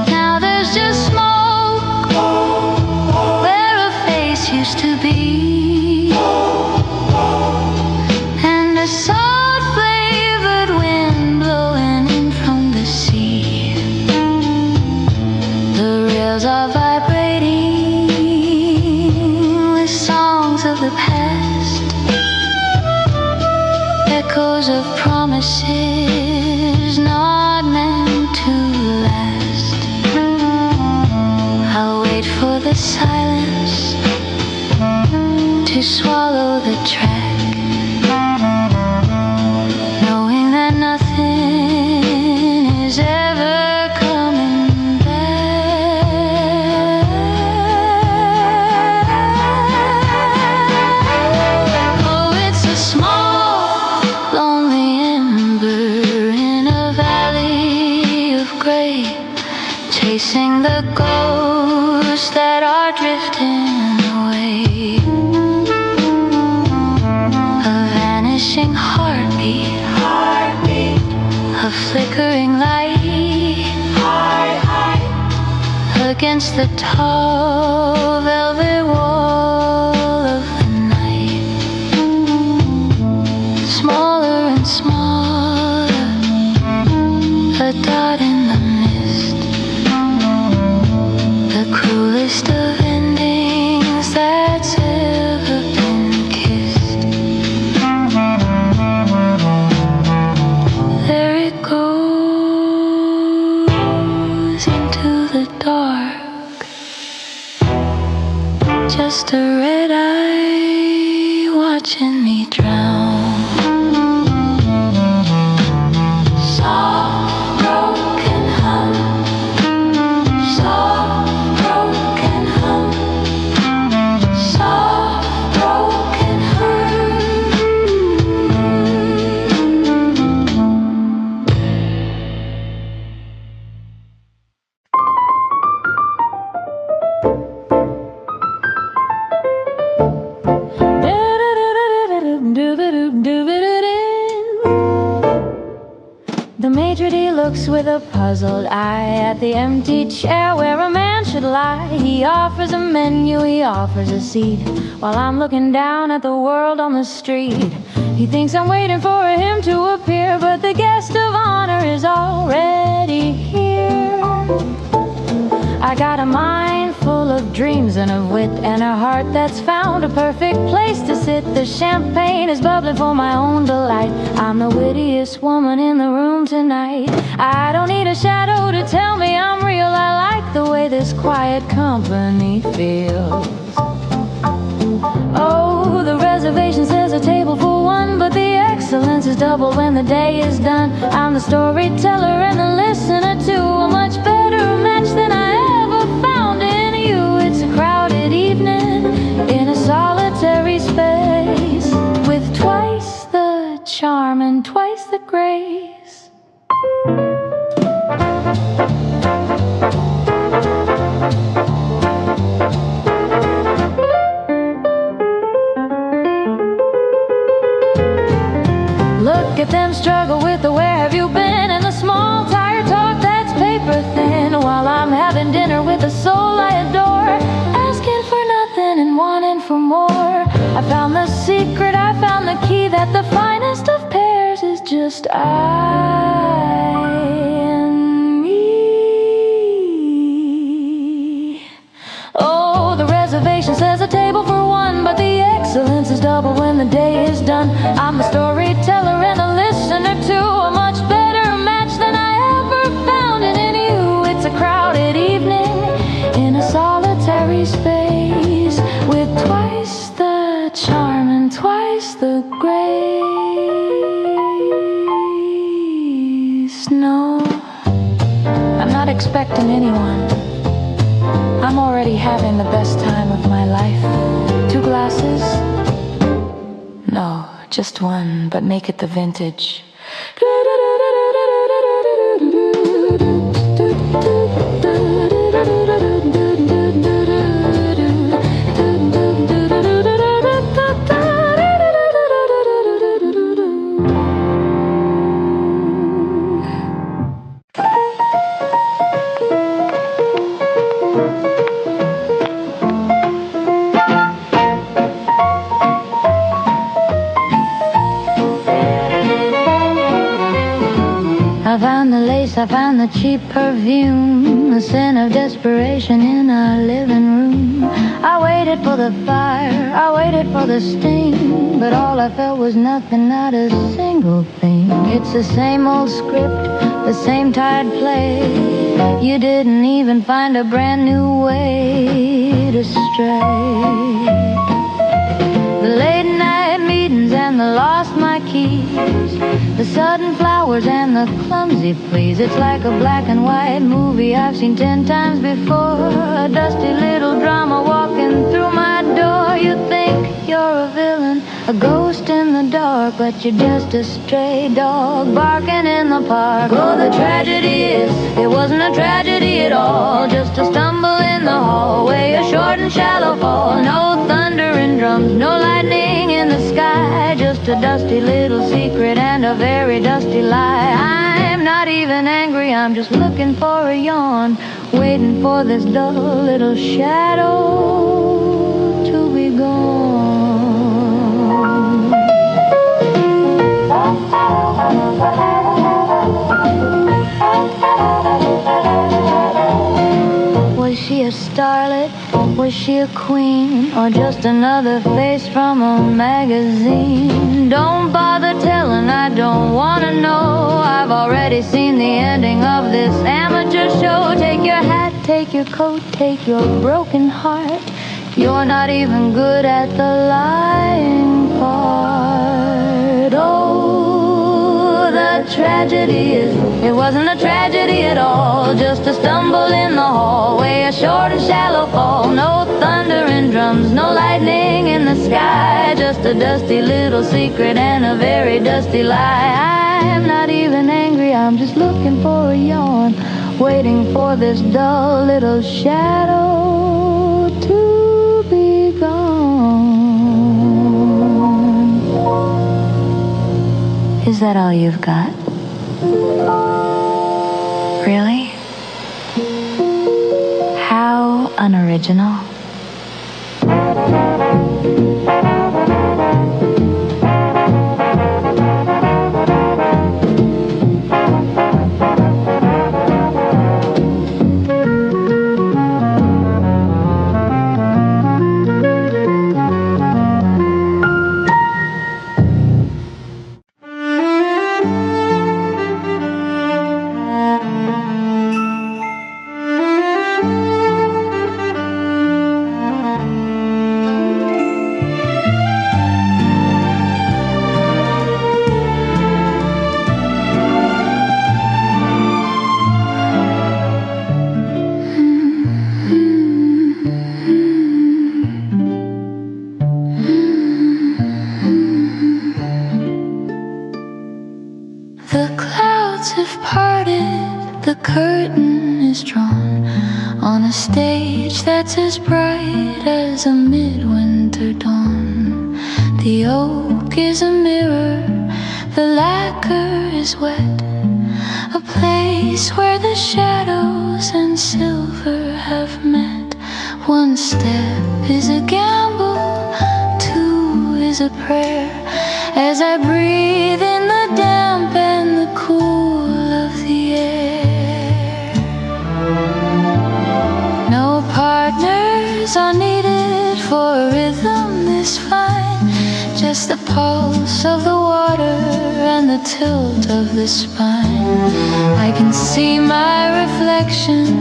S1: Now there's just smoke where a face used to be, and a salt flavored wind blowing in from the sea. The rails are vibrating with songs of the past, echoes of promises not meant to last. I'll wait for the silence to swallow the track, knowing that nothing the ghosts that are drifting away. A vanishing heartbeat, a flickering light, against the tall velvet wall of the night. Smaller and smaller, a dot in the mist. The cruelest of endings that's ever been kissed. There it goes into the dark. Just a red eye watching me drown. Soft broken hum, soft broken hum, soft broken hum. The maitre d' looks with a puzzled eye at the empty chair where a man should lie. He offers a menu, he offers a seat, while I'm looking down at the world on the street. He thinks I'm waiting for him to appear, but the guest of honor is already here. I got a mind full of dreams and of wit, and a heart that's found a perfect place to sit. The champagne is bubbling for my own delight. I'm the wittiest woman in the room tonight. I don't need a shadow to tell me I'm real. I like the way this quiet company feels. Oh, the reservation says a table for one, but the excellence is double when the day is done. I'm the storyteller and the listener too, a much better match than I ever found in you. It's a crowded evening in a solitary space, with twice the charm and twice the grace. Look at them struggle with the where have you been, and the small tired talk that's paper thin, while I'm having dinner with the soul I adore, asking for nothing and wanting for more. I found the secret, I found the key, that the finest of pairs is just I and me. Oh, the reservation says a table for one, but the excellence is double when the day is done. I'm the storyteller and the listener too, a much better match than I ever found in you. It's a crowded evening in a solitary space, with twice the charm and twice the grace. No, I'm not expecting anyone. I'm already having the best time of my life. 2 glasses? No, just one, but make it the vintage. I found the lace, I found the cheap perfume, the scent of desperation in our living room. I waited for the fire, I waited for the sting, but all I felt was nothing, not a single thing. It's the same old script, the same tired play. You didn't even find a brand new way to stray. The late night meetings and the lost my keys, the sudden flowers and the clumsy pleas. It's like a black and white movie I've seen 10 times before, a dusty little drama walking through my door. you think you're a villain, a ghost in the dark, but you're just a stray dog barking in the park. Oh, the tragedy is, it wasn't a tragedy at all, just a stumble in the hallway, a short and shallow fall. No thunder and drums, no lightning in the sky, just a dusty little secret and a very dusty lie. I'm not even angry, I'm just looking for a yawn, waiting for this dull little shadow to be gone. Was she a starlet? Was she a queen? Or just another face from a magazine? Don't bother telling, I don't wanna know. I've already seen the ending of this amateur show. Take your hat, take your coat, take your broken heart. You're not even good at the lying part. Oh, the tragedy is, it wasn't a tragedy at all, just a stumble in the hallway, a short and shallow fall. No thunder and drums, no lightning in the sky, just a dusty little secret and a very dusty lie. I'm not even angry, I'm just looking for a yawn, waiting for this dull little shadow to be gone. Is that all you've got? Really? How unoriginal. That's as bright as a midwinter dawn. The oak is a mirror, the lacquer is wet, a place where the shadows and silver have met. One step is a gamble, two is a prayer, as I breathe in the damp and the cool of the air. No partners are needed for a rhythm this fine, just the pulse of the water and the tilt of the spine. I can see my reflection,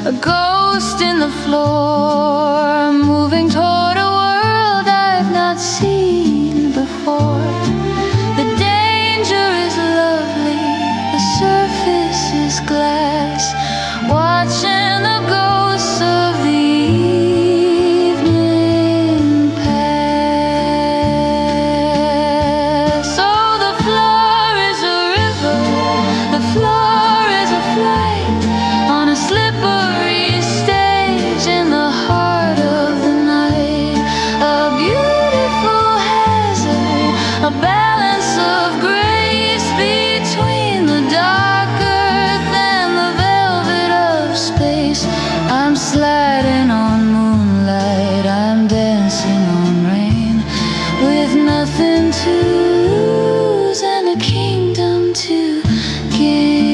S1: a ghost in the floor, moving toward a world I've not seen before. The danger is lovely, the surface is glass, watching the ghosts of the evening pass. Oh, the floor is a river, the floor is a flight, on a slippery stage in the heart of the night. A beautiful hazard, a balance of grace between the dark earth and the velvet of space. I'm sliding on moonlight, I'm dancing on rain, with nothing to lose and a kingdom to gain.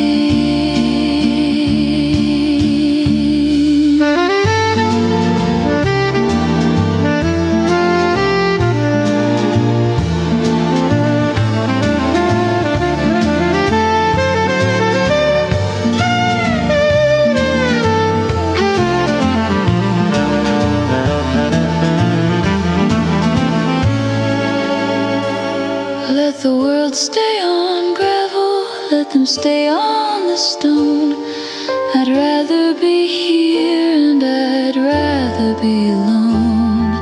S1: Let the world stay on gravel, let them stay on the stone. I'd rather be here and I'd rather be alone.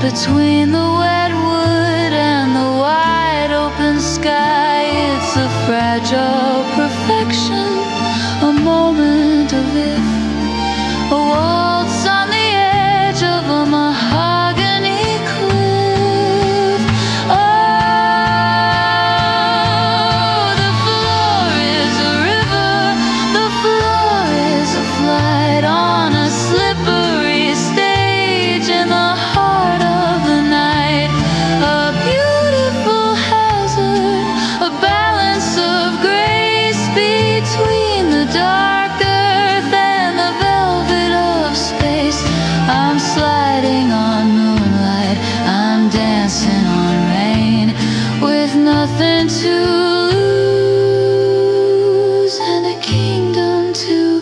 S1: between the wet wood and the wide open sky. It's a fragile perfection, a moment of if, a waltz on the edge of a mahogany cliff. Oh, the floor is a river, the floor is a flight on a slippery stage in the heart of the night. A beautiful hazard, a balance of grace between the dark earth and the velvet of space. I'm sliding on moonlight, I'm dancing on rain, with nothing to lose and a kingdom to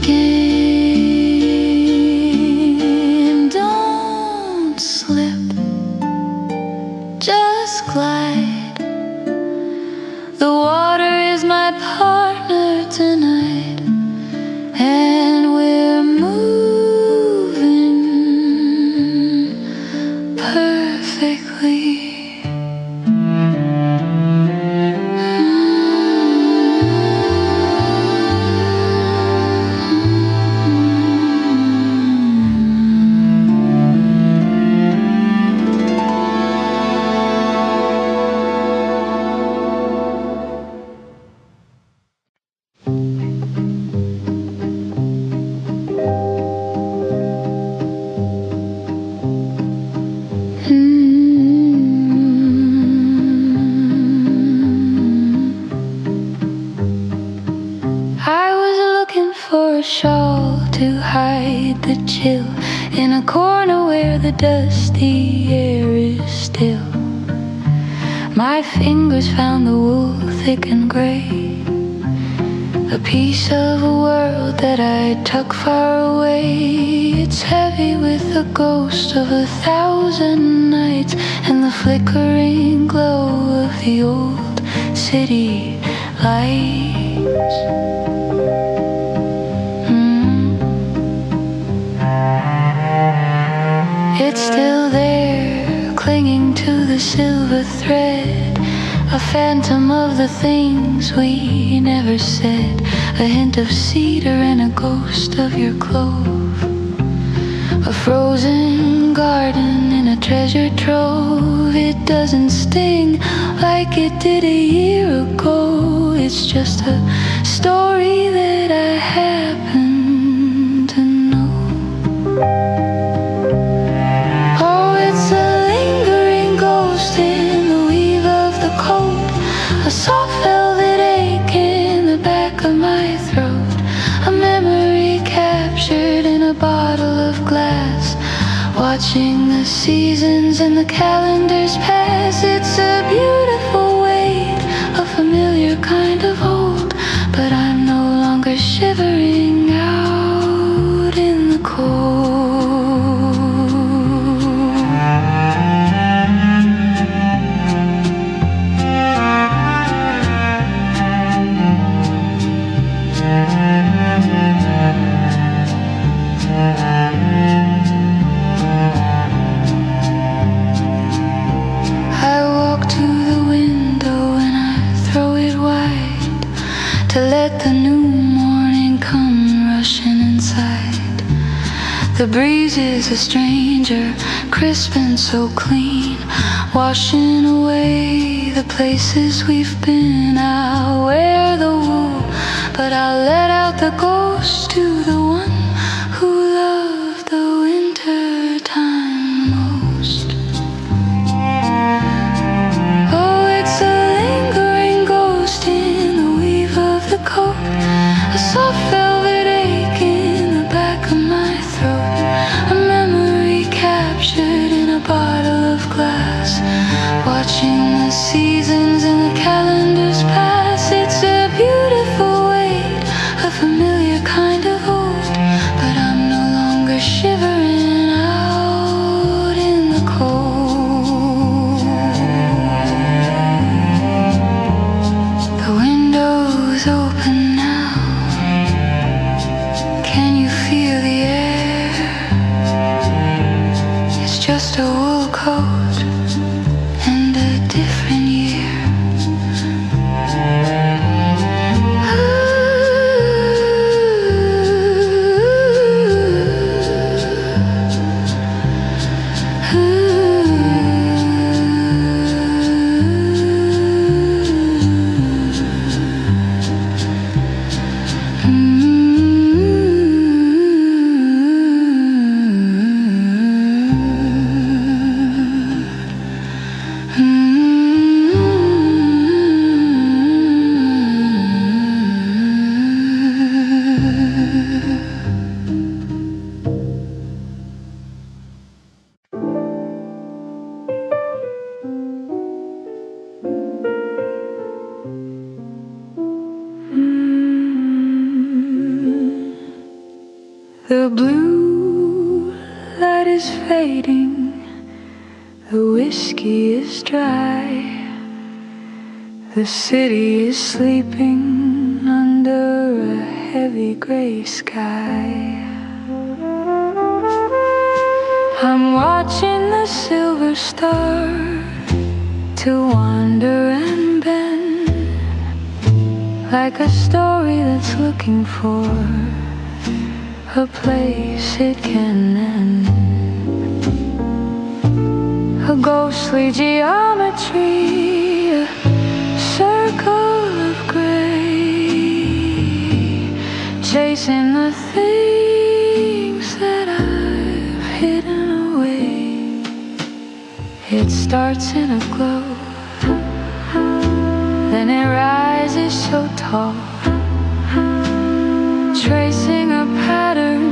S1: gain. Don't slip, just glide. The water is my partner tonight, and we're moving perfectly. I was looking for a shawl to hide the chill in a corner where the dusty air is still. My fingers found the wool thick and gray, a piece of a world that I tuck far away. It's heavy with the ghost of 1,000 nights and the flickering glow of the old city lights. It's still there, clinging to the silver thread, a phantom of the things we never said, a hint of cedar and a ghost of your clove, a frozen garden in a treasure trove. It doesn't sting like it did a year ago, it's just a story that I happen to know. Oh, it's a lingering ghost in the weave of the coat, a soft velvet ache in the back of my throat, a memory captured in a bottle of glass, watching the seasons and the calendars pass. It's a beautiful weight, a familiar kind of hold, but I'm no longer shivering out in the cold. I walk to the window and I throw it wide to let the new morning come rushing inside. The breeze is a stranger, crisp and so clean, washing away the places we've been. I'll wear the wool, but I'll let out the ghost to the one who loved the winter time most. Oh, it's a lingering ghost in the weave of the coat, a soft velvet ache in the back of my throat, a memory captured in a bottle of glass, watching the seasons and the calendars pass. It's a beautiful weight, a familiar kind of hold, but I'm no longer shivering out in the cold. The window's open now, can you feel the air? It's just a wool coat and a different year. The blue light is fading, the whiskey is dry, the city is sleeping under a heavy gray sky. I'm watching the silver star to wander and bend, like a story that's looking for a place it can end. A ghostly geometry, a circle of gray, chasing the things that I've hidden away. It starts in a glow, then it rises so tall, tracing a pattern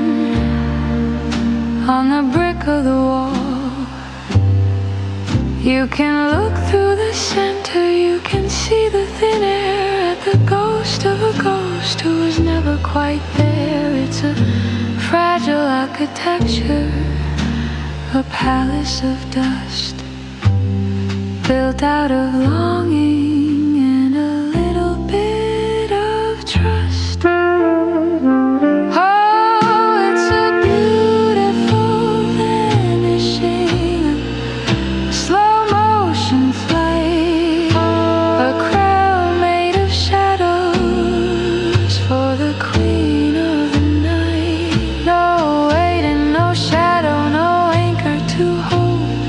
S1: on the brick of the wall. You can look through the center, you can see the thin air at the ghost of a ghost who was never quite there. It's a fragile architecture, a palace of dust, built out of longing and a little bit of trust.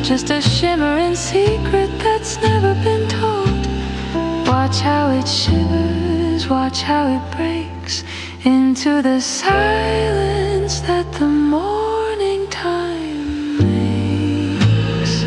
S1: Just a shimmering secret that's never been told. Watch how it shivers, watch how it breaks into the silence that the morning time makes.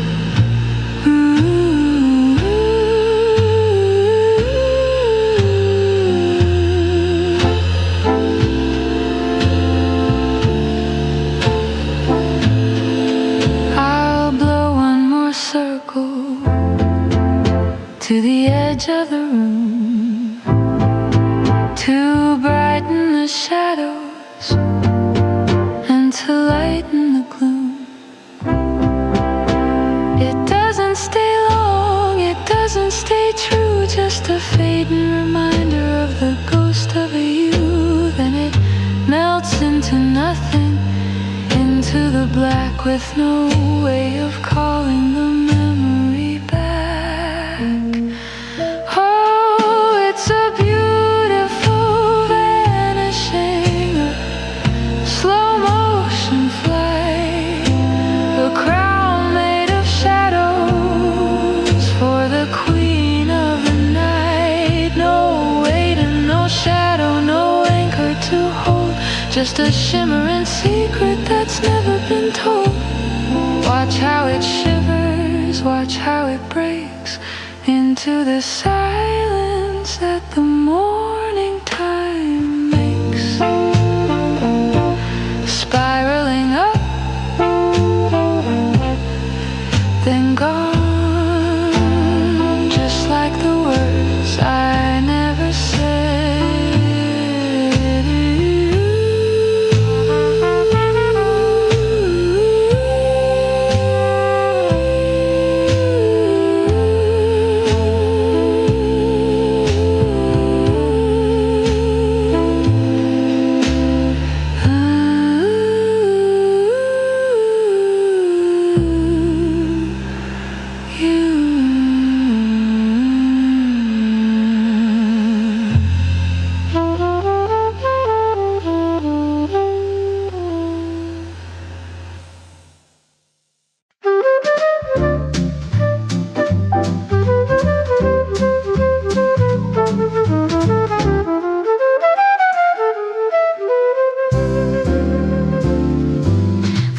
S1: To the edge of the room, to brighten the shadows and to lighten the gloom. It doesn't stay long, it doesn't stay true, just a fading reminder of the ghost of a you. Then it melts into nothing, into the black with no way of calling the memory back. It's a beautiful vanishing, a slow motion flight, a crown made of shadows for the queen of the night. No weight and no shadow, no anchor to hold, just a shimmering secret that's never been told. Watch how it shivers, watch how it breaks into the silence that the morning time makes. Spiraling up, then gone, just like the words I never said.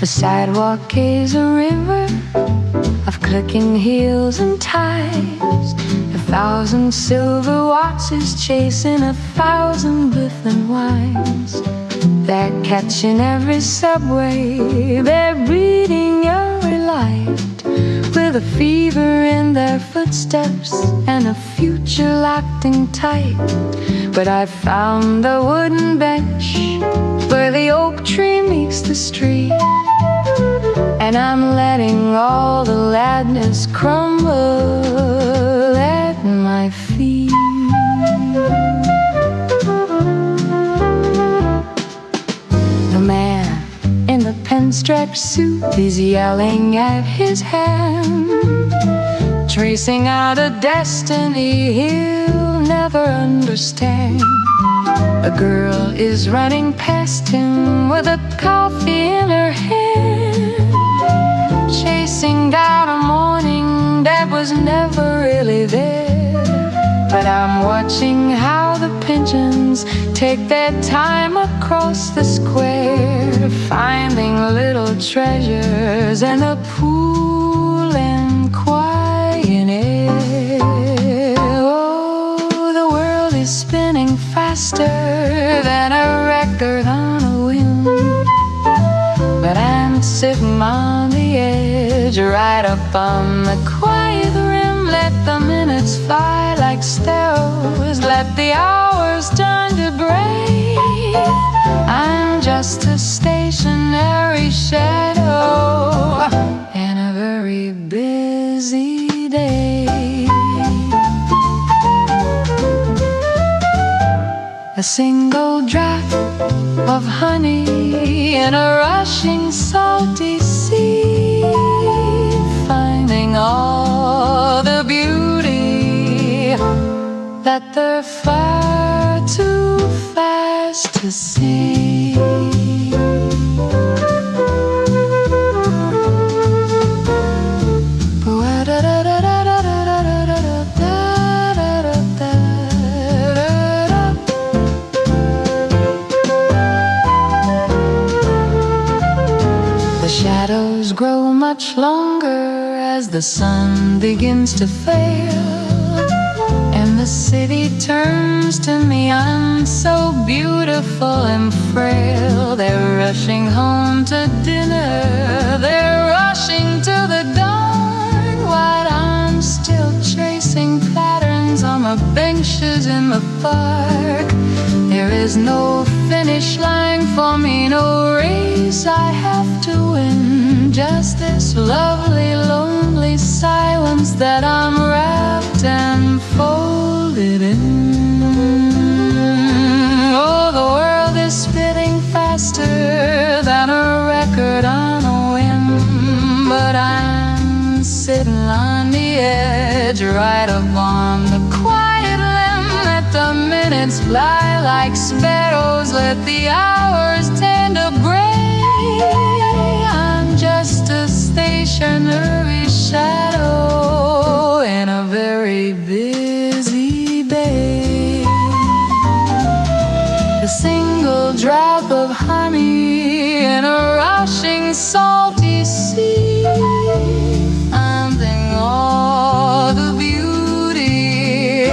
S1: The sidewalk is a river of clicking heels and ties. 1,000 silver watches chasing 1,000 Biffin wines. They're catching every subway, they're breathing every light, with a fever in their footsteps and a future locked in tight. But I found a wooden bench where the oak tree meets the street, and I'm letting all the ladness crumble at my feet. The man in the pinstripe suit is yelling at his hand, tracing out a destiny he'll never understand. A girl is running past him with a coffee in her hand, chasing down a morning that was never really there. But I'm watching how the pigeons take their time across the square, finding little treasures in the pool and quiet air. Oh, the world is spinning faster than a record on a whim, but I'm sitting on the edge, right up on the quiet rim. Let the minutes fly like sparrows, let the hours turn to breathe. I'm just a stationary shadow in a very busy day. A single drop of honey in a rushing salty sea, finding all the beauty that they're far too fast to see. The shadows grow much longer as the sun begins to fail, and the city turns to me. I'm so beautiful and frail. They're rushing home to dinner, they're rushing to the dawn, while I'm still tracing patterns on the benches in the park. There is no finish line for me, no race I have to win, just this lovely, lonely silence that I'm wrapped and folded in. Oh, the world is spinning faster than a record on a whim, but I'm sitting on the edge, right up on the quiet limb. Let the minutes fly like sparrows, let the hours tend to gray. I'm just a stationary shadow in a very busy bay. A single drop of honey in a rushing salty sea, finding all the beauty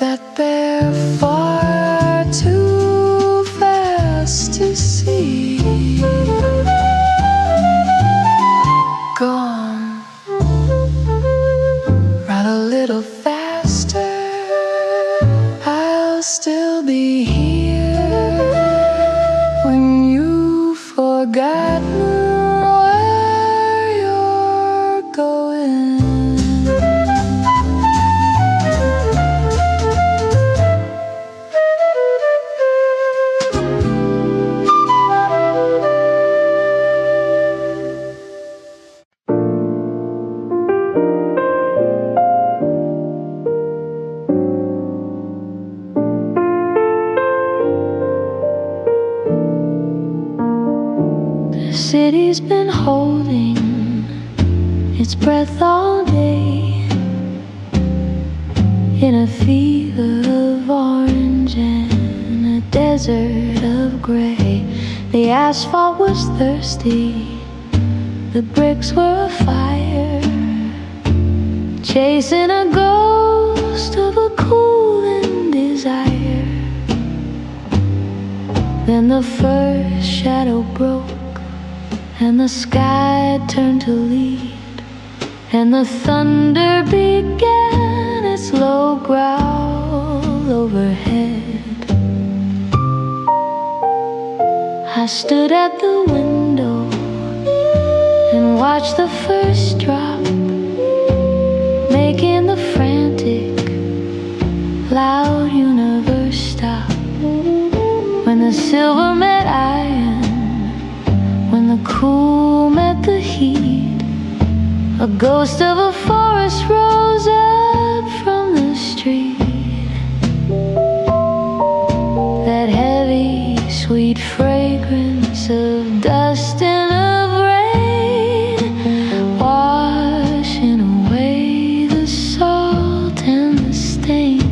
S1: that they're far too fast to see. Go on, run a little faster, I'll still be here when you've forgotten where you're going. The city's been holding its breath all day in a fever of orange and a desert of gray. The asphalt was thirsty the bricks were afire, chasing a ghost of a cooling desire. Then the first shadow broke, and the sky turned to lead, and the thunder began its low growl overhead. I stood at the window and watched the first drop, making the frantic, loud universe stop. When the silver met iron, when the cool met the heat, a ghost of a forest rose up from the street. That heavy, sweet fragrance of dust and of rain, washing away the salt and the stain.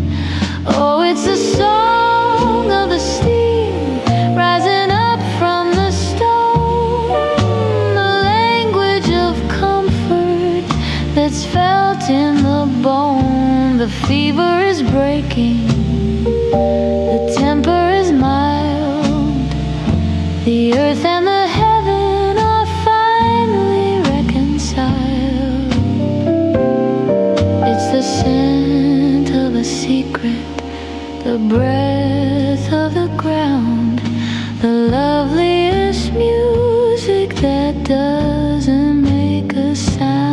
S1: Oh, it's the song of the steam rising up from the stone, the language of comfort that's felt in the bone. The fever is breaking, the temper is mild, the earth and the heaven are finally reconciled. It's the scent of a secret, the breath of the ground, the loveliest music that doesn't make a sound.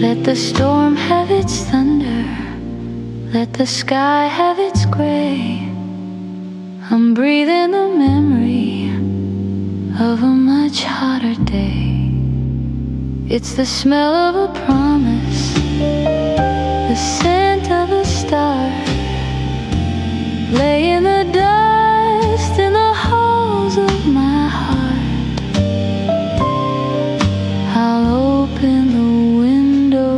S1: Let the storm have its thunder, let the sky have its gray. I'm breathing the memory of a much hotter day. It's the smell of a promise, the scent of a star, lay in the dust in the halls of my heart. I'll open the window,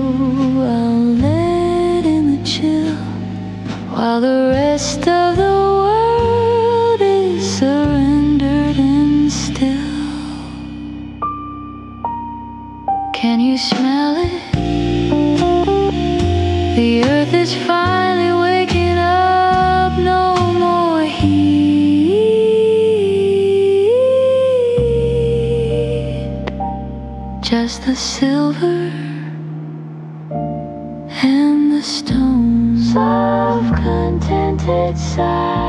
S1: I'll let in the chill, while the rest of the world is surrendered and still. Can you smell it? The earth is finally waking up, no more heat, just the silver and the stones of contented sight.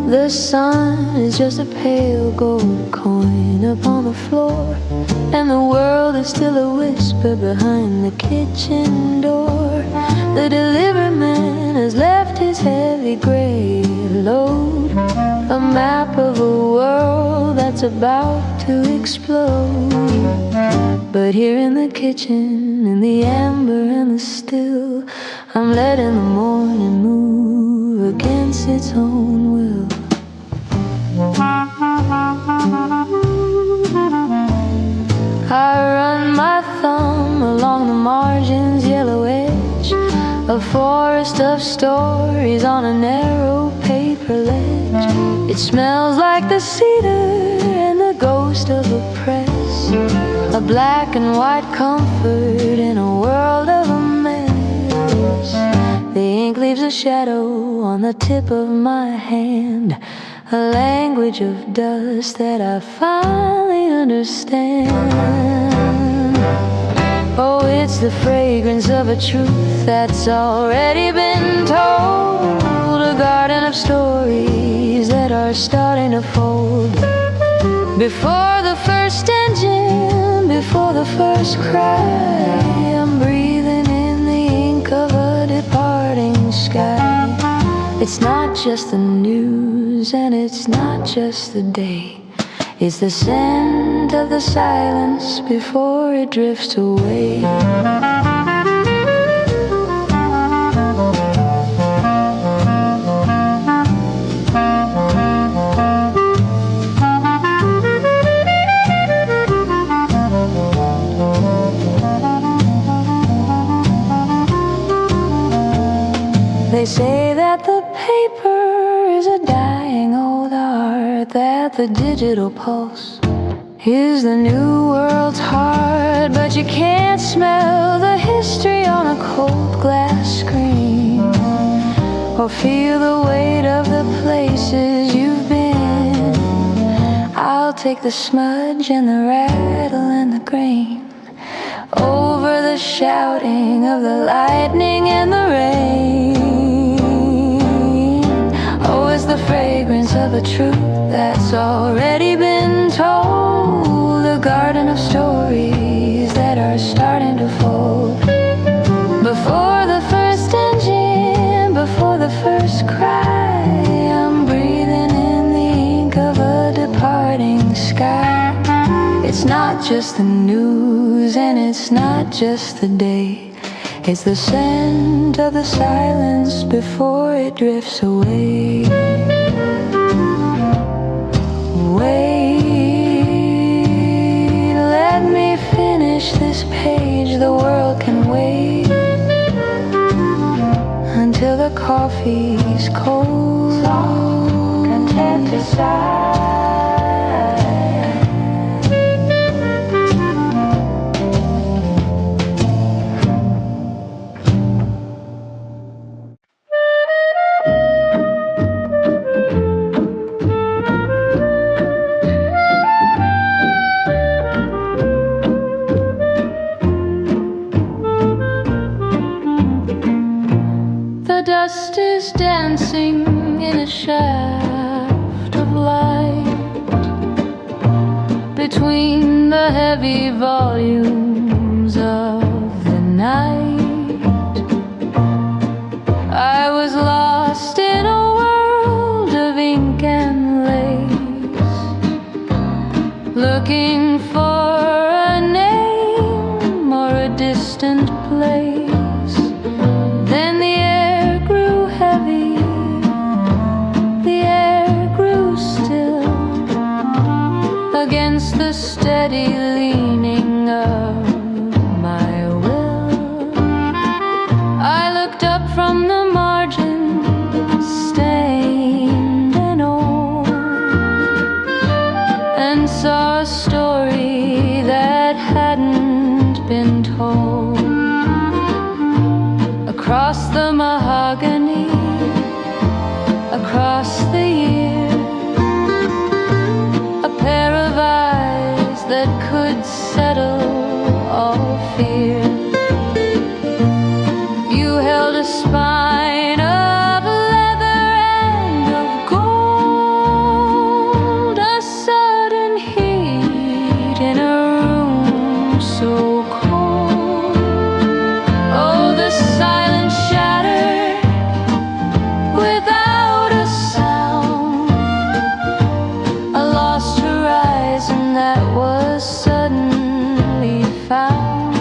S1: The sun is just a pale gold coin upon the floor, and the world is still a whisper behind the kitchen door. The delivery man has left his heavy gray load, a map of a world that's about to explode. But here in the kitchen, in the amber and the still, I'm letting the morning move against its own will. I run my thumb along the margin's yellow edge, a forest of stories on a narrow paper ledge. It smells like the cedar and the ghost of a press, a black and white comfort in a world of a mess. The ink leaves a shadow on the tip of my hand, a language of dust that I finally understand. Oh, it's the fragrance of a truth that's already been told, a garden of stories that are starting to fold. Before the first engine, before the first cry, I'm breathing in the ink of a departing sky. It's not just the news and it's not just the day. It's the scent of the silence before it drifts away. They say that the paper is a dying old art, that the digital pulse is the new world's heart, but you can't smell the history on a cold glass screen, or feel the weight of the places you've been. I'll take the smudge and the rattle and the grain over the shouting of the lightning and the rain. Oh, it's the fragrance of a truth that's already been told, a garden of stories that are starting to fold. Before the first engine, before the first cry, I'm breathing in the ink of a departing sky. It's not just the news and it's not just the day. It's the scent of the silence before it drifts away. Wait, let me finish this page. The world can wait until the coffee's cold. Soft, contented sigh. Dust is dancing in a shaft of light between the heavy volumes of the night. I was lost in a world of ink and lace, looking for a name or a distant place. Then the air grew heavy, the air grew still, against the steady leaning of my will. I looked up from the margin, stained and old, and saw a story that hadn't been told. Across the mahogany, across the years, a pair of eyes that could settle all fear. You held a spine of leather and of gold, a sudden heat in a room so cold. Oh, the silence shattered without a sound, a lost horizon that was suddenly found.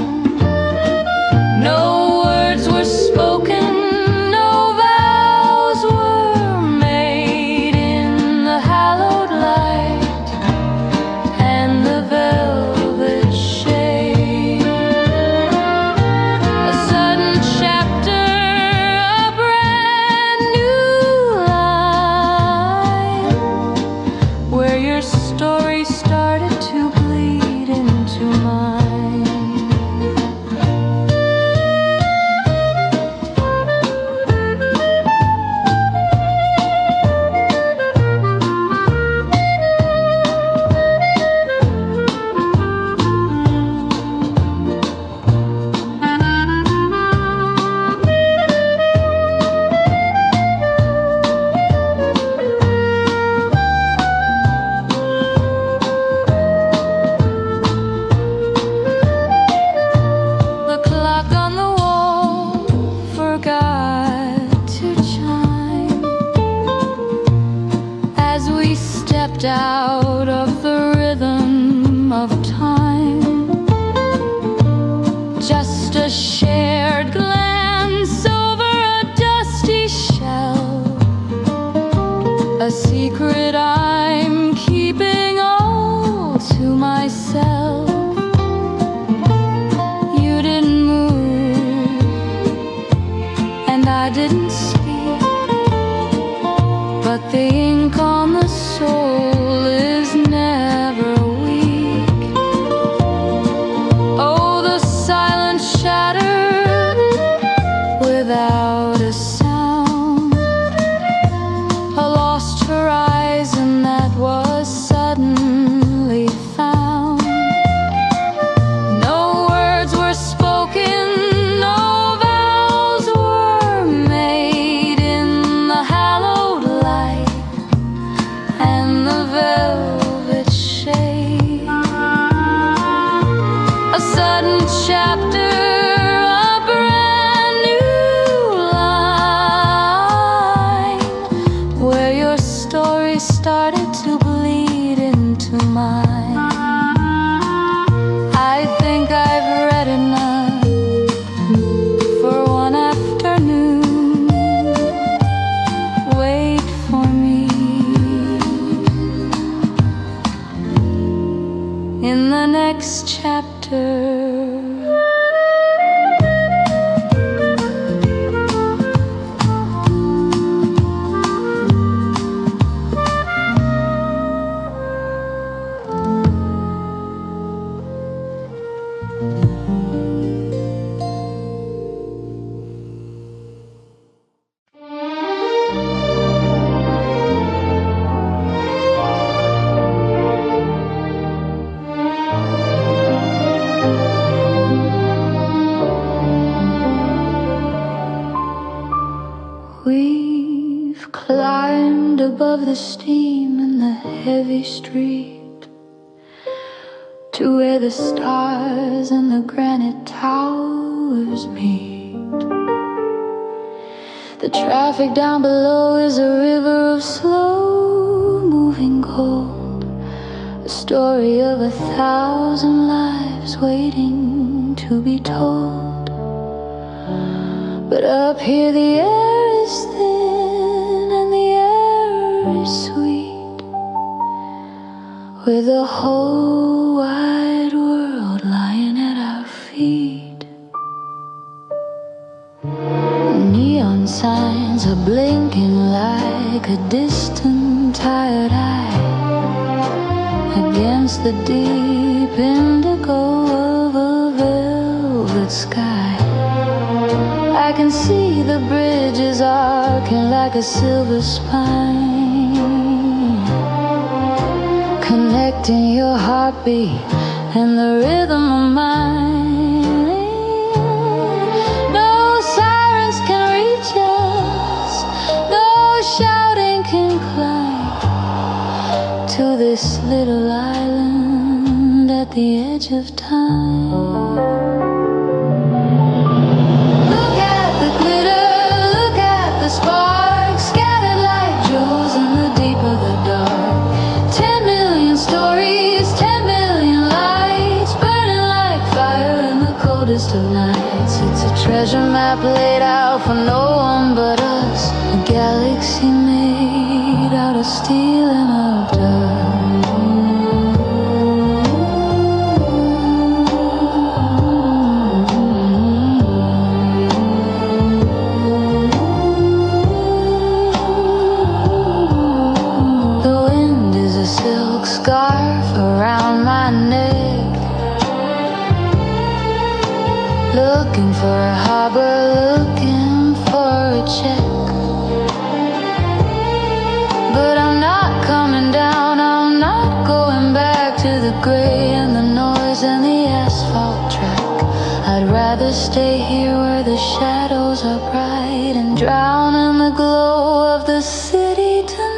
S1: a sudden chapter, a brand new line, where your story started to bleed into mine. I think I've read enough for one afternoon. Wait for me in the next chapter. We've climbed above the steam in the heavy street to where the stars and the granite towers meet. The traffic down below is a river of slow-moving gold, a story of 1,000 lives waiting to be told. But up here the air is thin and the air is sweet, with the whole wide world lying at our feet. Neon signs are blinking like a distant tired eye against the deep indigo of a velvet sky. I can see the bridges arcing like a silver spine, connecting your heartbeat and the rhythm of mine. No sirens can reach us, no shouting can climb to this little island at the edge of time. Sparks scattered like jewels in the deep of the dark. 10 million stories, 10 million lights, burning like fire in the coldest of nights. It's a treasure map laid out for no one but us, a galaxy made out of steel and of dust. Scarf around my neck, looking for a harbor, looking for a check. But I'm not coming down, I'm not going back to the gray and the noise and the asphalt track. I'd rather stay here where the shadows are bright and drown in the glow of the city tonight.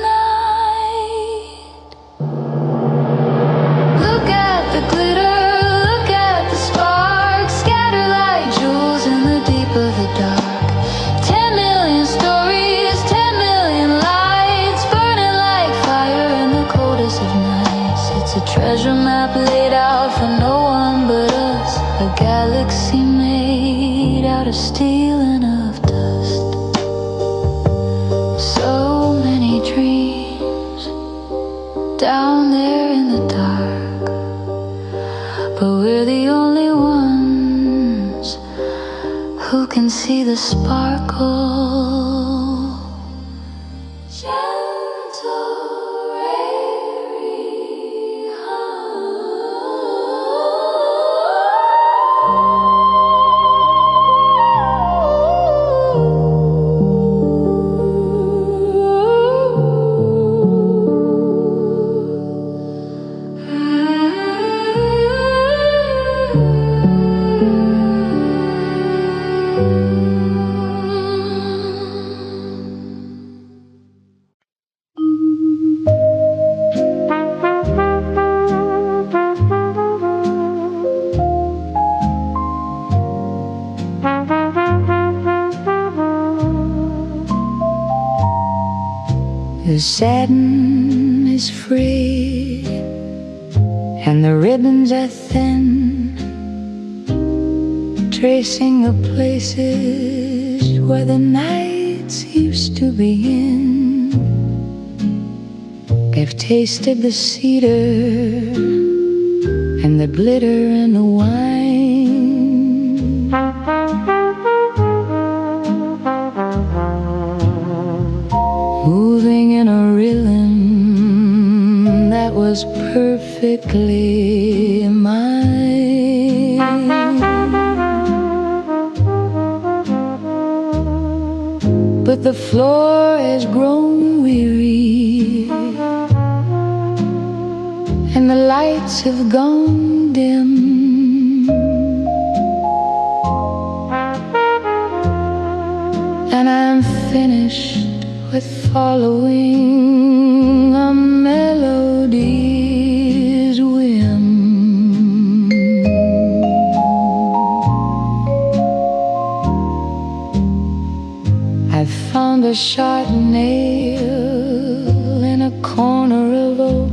S1: Treasure map laid out for no one but us, a galaxy made out of steel and of dust. So many dreams down there in the dark, but we're the only ones who can see the sparkle. satin is free and the ribbons are thin, tracing the places where the nights used to begin. They've tasted the cedar and the glitter and the wine. Moving in a rhythm that was perfectly mine. But the floor has grown weary and the lights have gone dim. And I'm finished with following a melody's whim. I've found a sharp nail in a corner of oak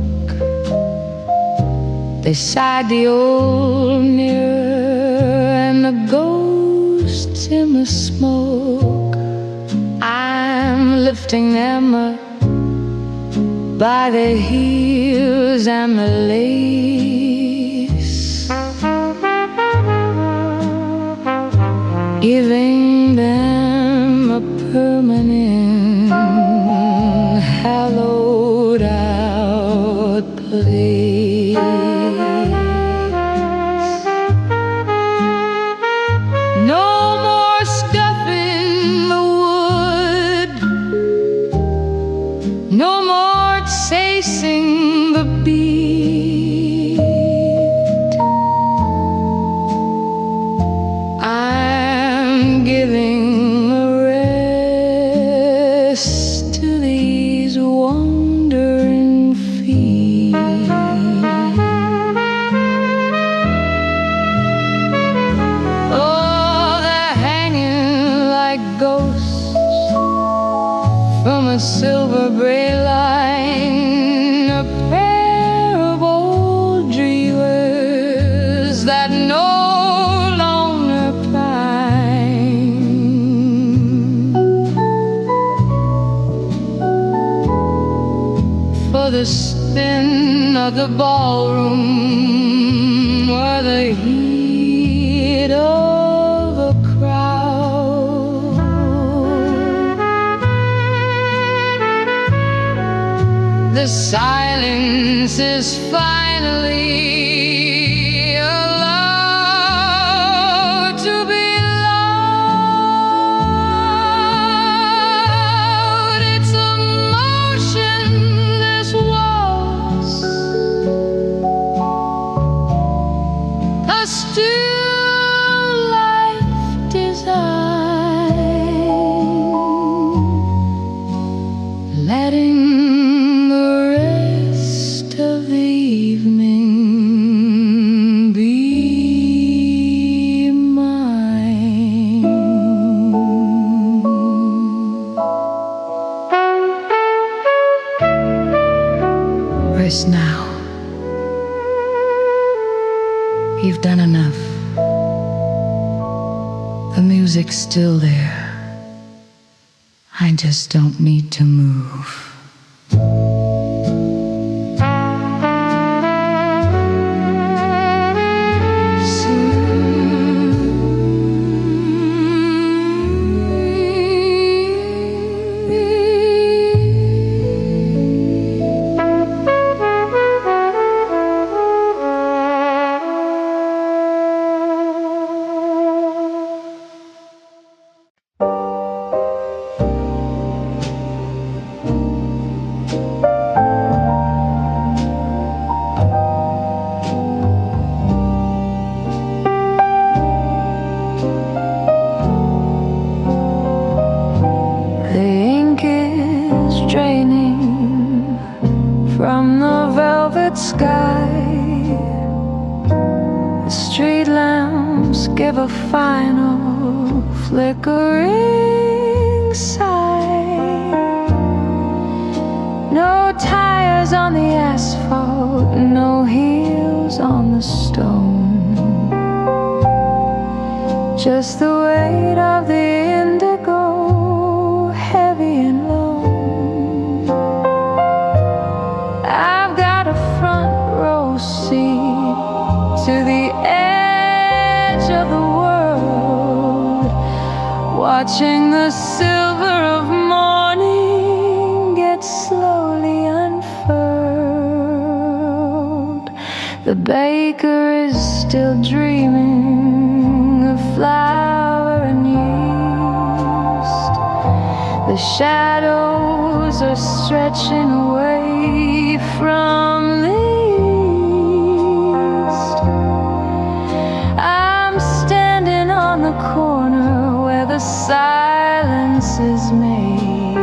S1: beside the old mirror and the ghosts in the smoke. I'm lifting them up by the heels and the lace, giving them a permanent hallowed out place. No more scuffing the wood, no more chasing the beat. I'm giving a rest to these wandering feet. Oh, they're hanging like ghosts from a silver braid line, a pair of old dreamers that no longer pine. For the spin of the ballroom or the heat of a crowd, the silence is finally allowed to be loud. It's a motionless waltz, a still life design, letting the rest of the evening be mine. Rest now. You've done enough. The music's still there. I just don't need to move. Give a final flickering sigh. No tires on the asphalt, no heels on the stone. Just the weight of the indigo, heavy and low. I've got a front row seat to the edge of the world, watching the silver of morning get slowly unfurled. The baker is still dreaming of flour and yeast. The shadows are stretching away from the east. I'm standing on the corner where the silence is made,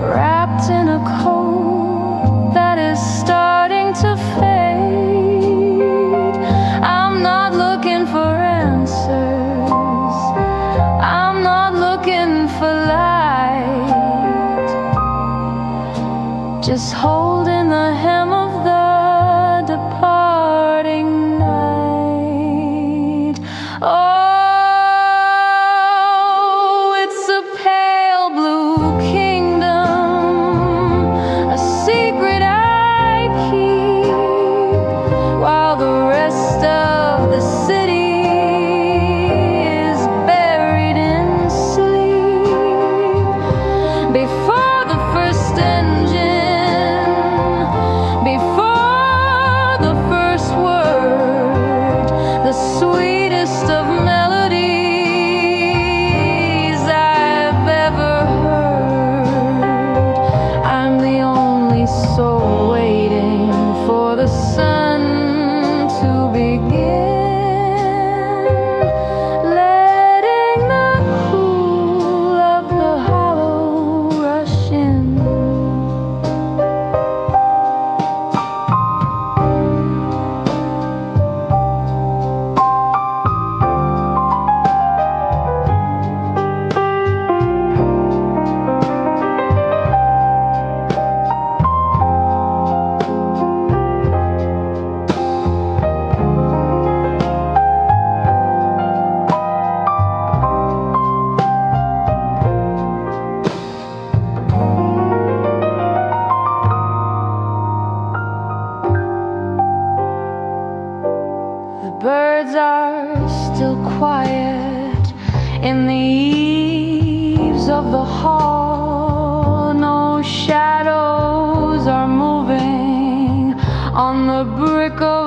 S1: wrapped in a coat that is starting to fade. I'm not looking for answers, I'm not looking for light, just holding the hem of the departing night. Oh, it's a pale blue kingdom, a secret I keep, while the rest of the city is buried in sleep. Before the first engine, before the first word, the sweetest of melodies I've ever heard. I'm the only soul waiting for the sun to begin, letting the cool of the hollow rush in. The birds are still quiet in the eaves of the hall. No shadows are moving on the brick of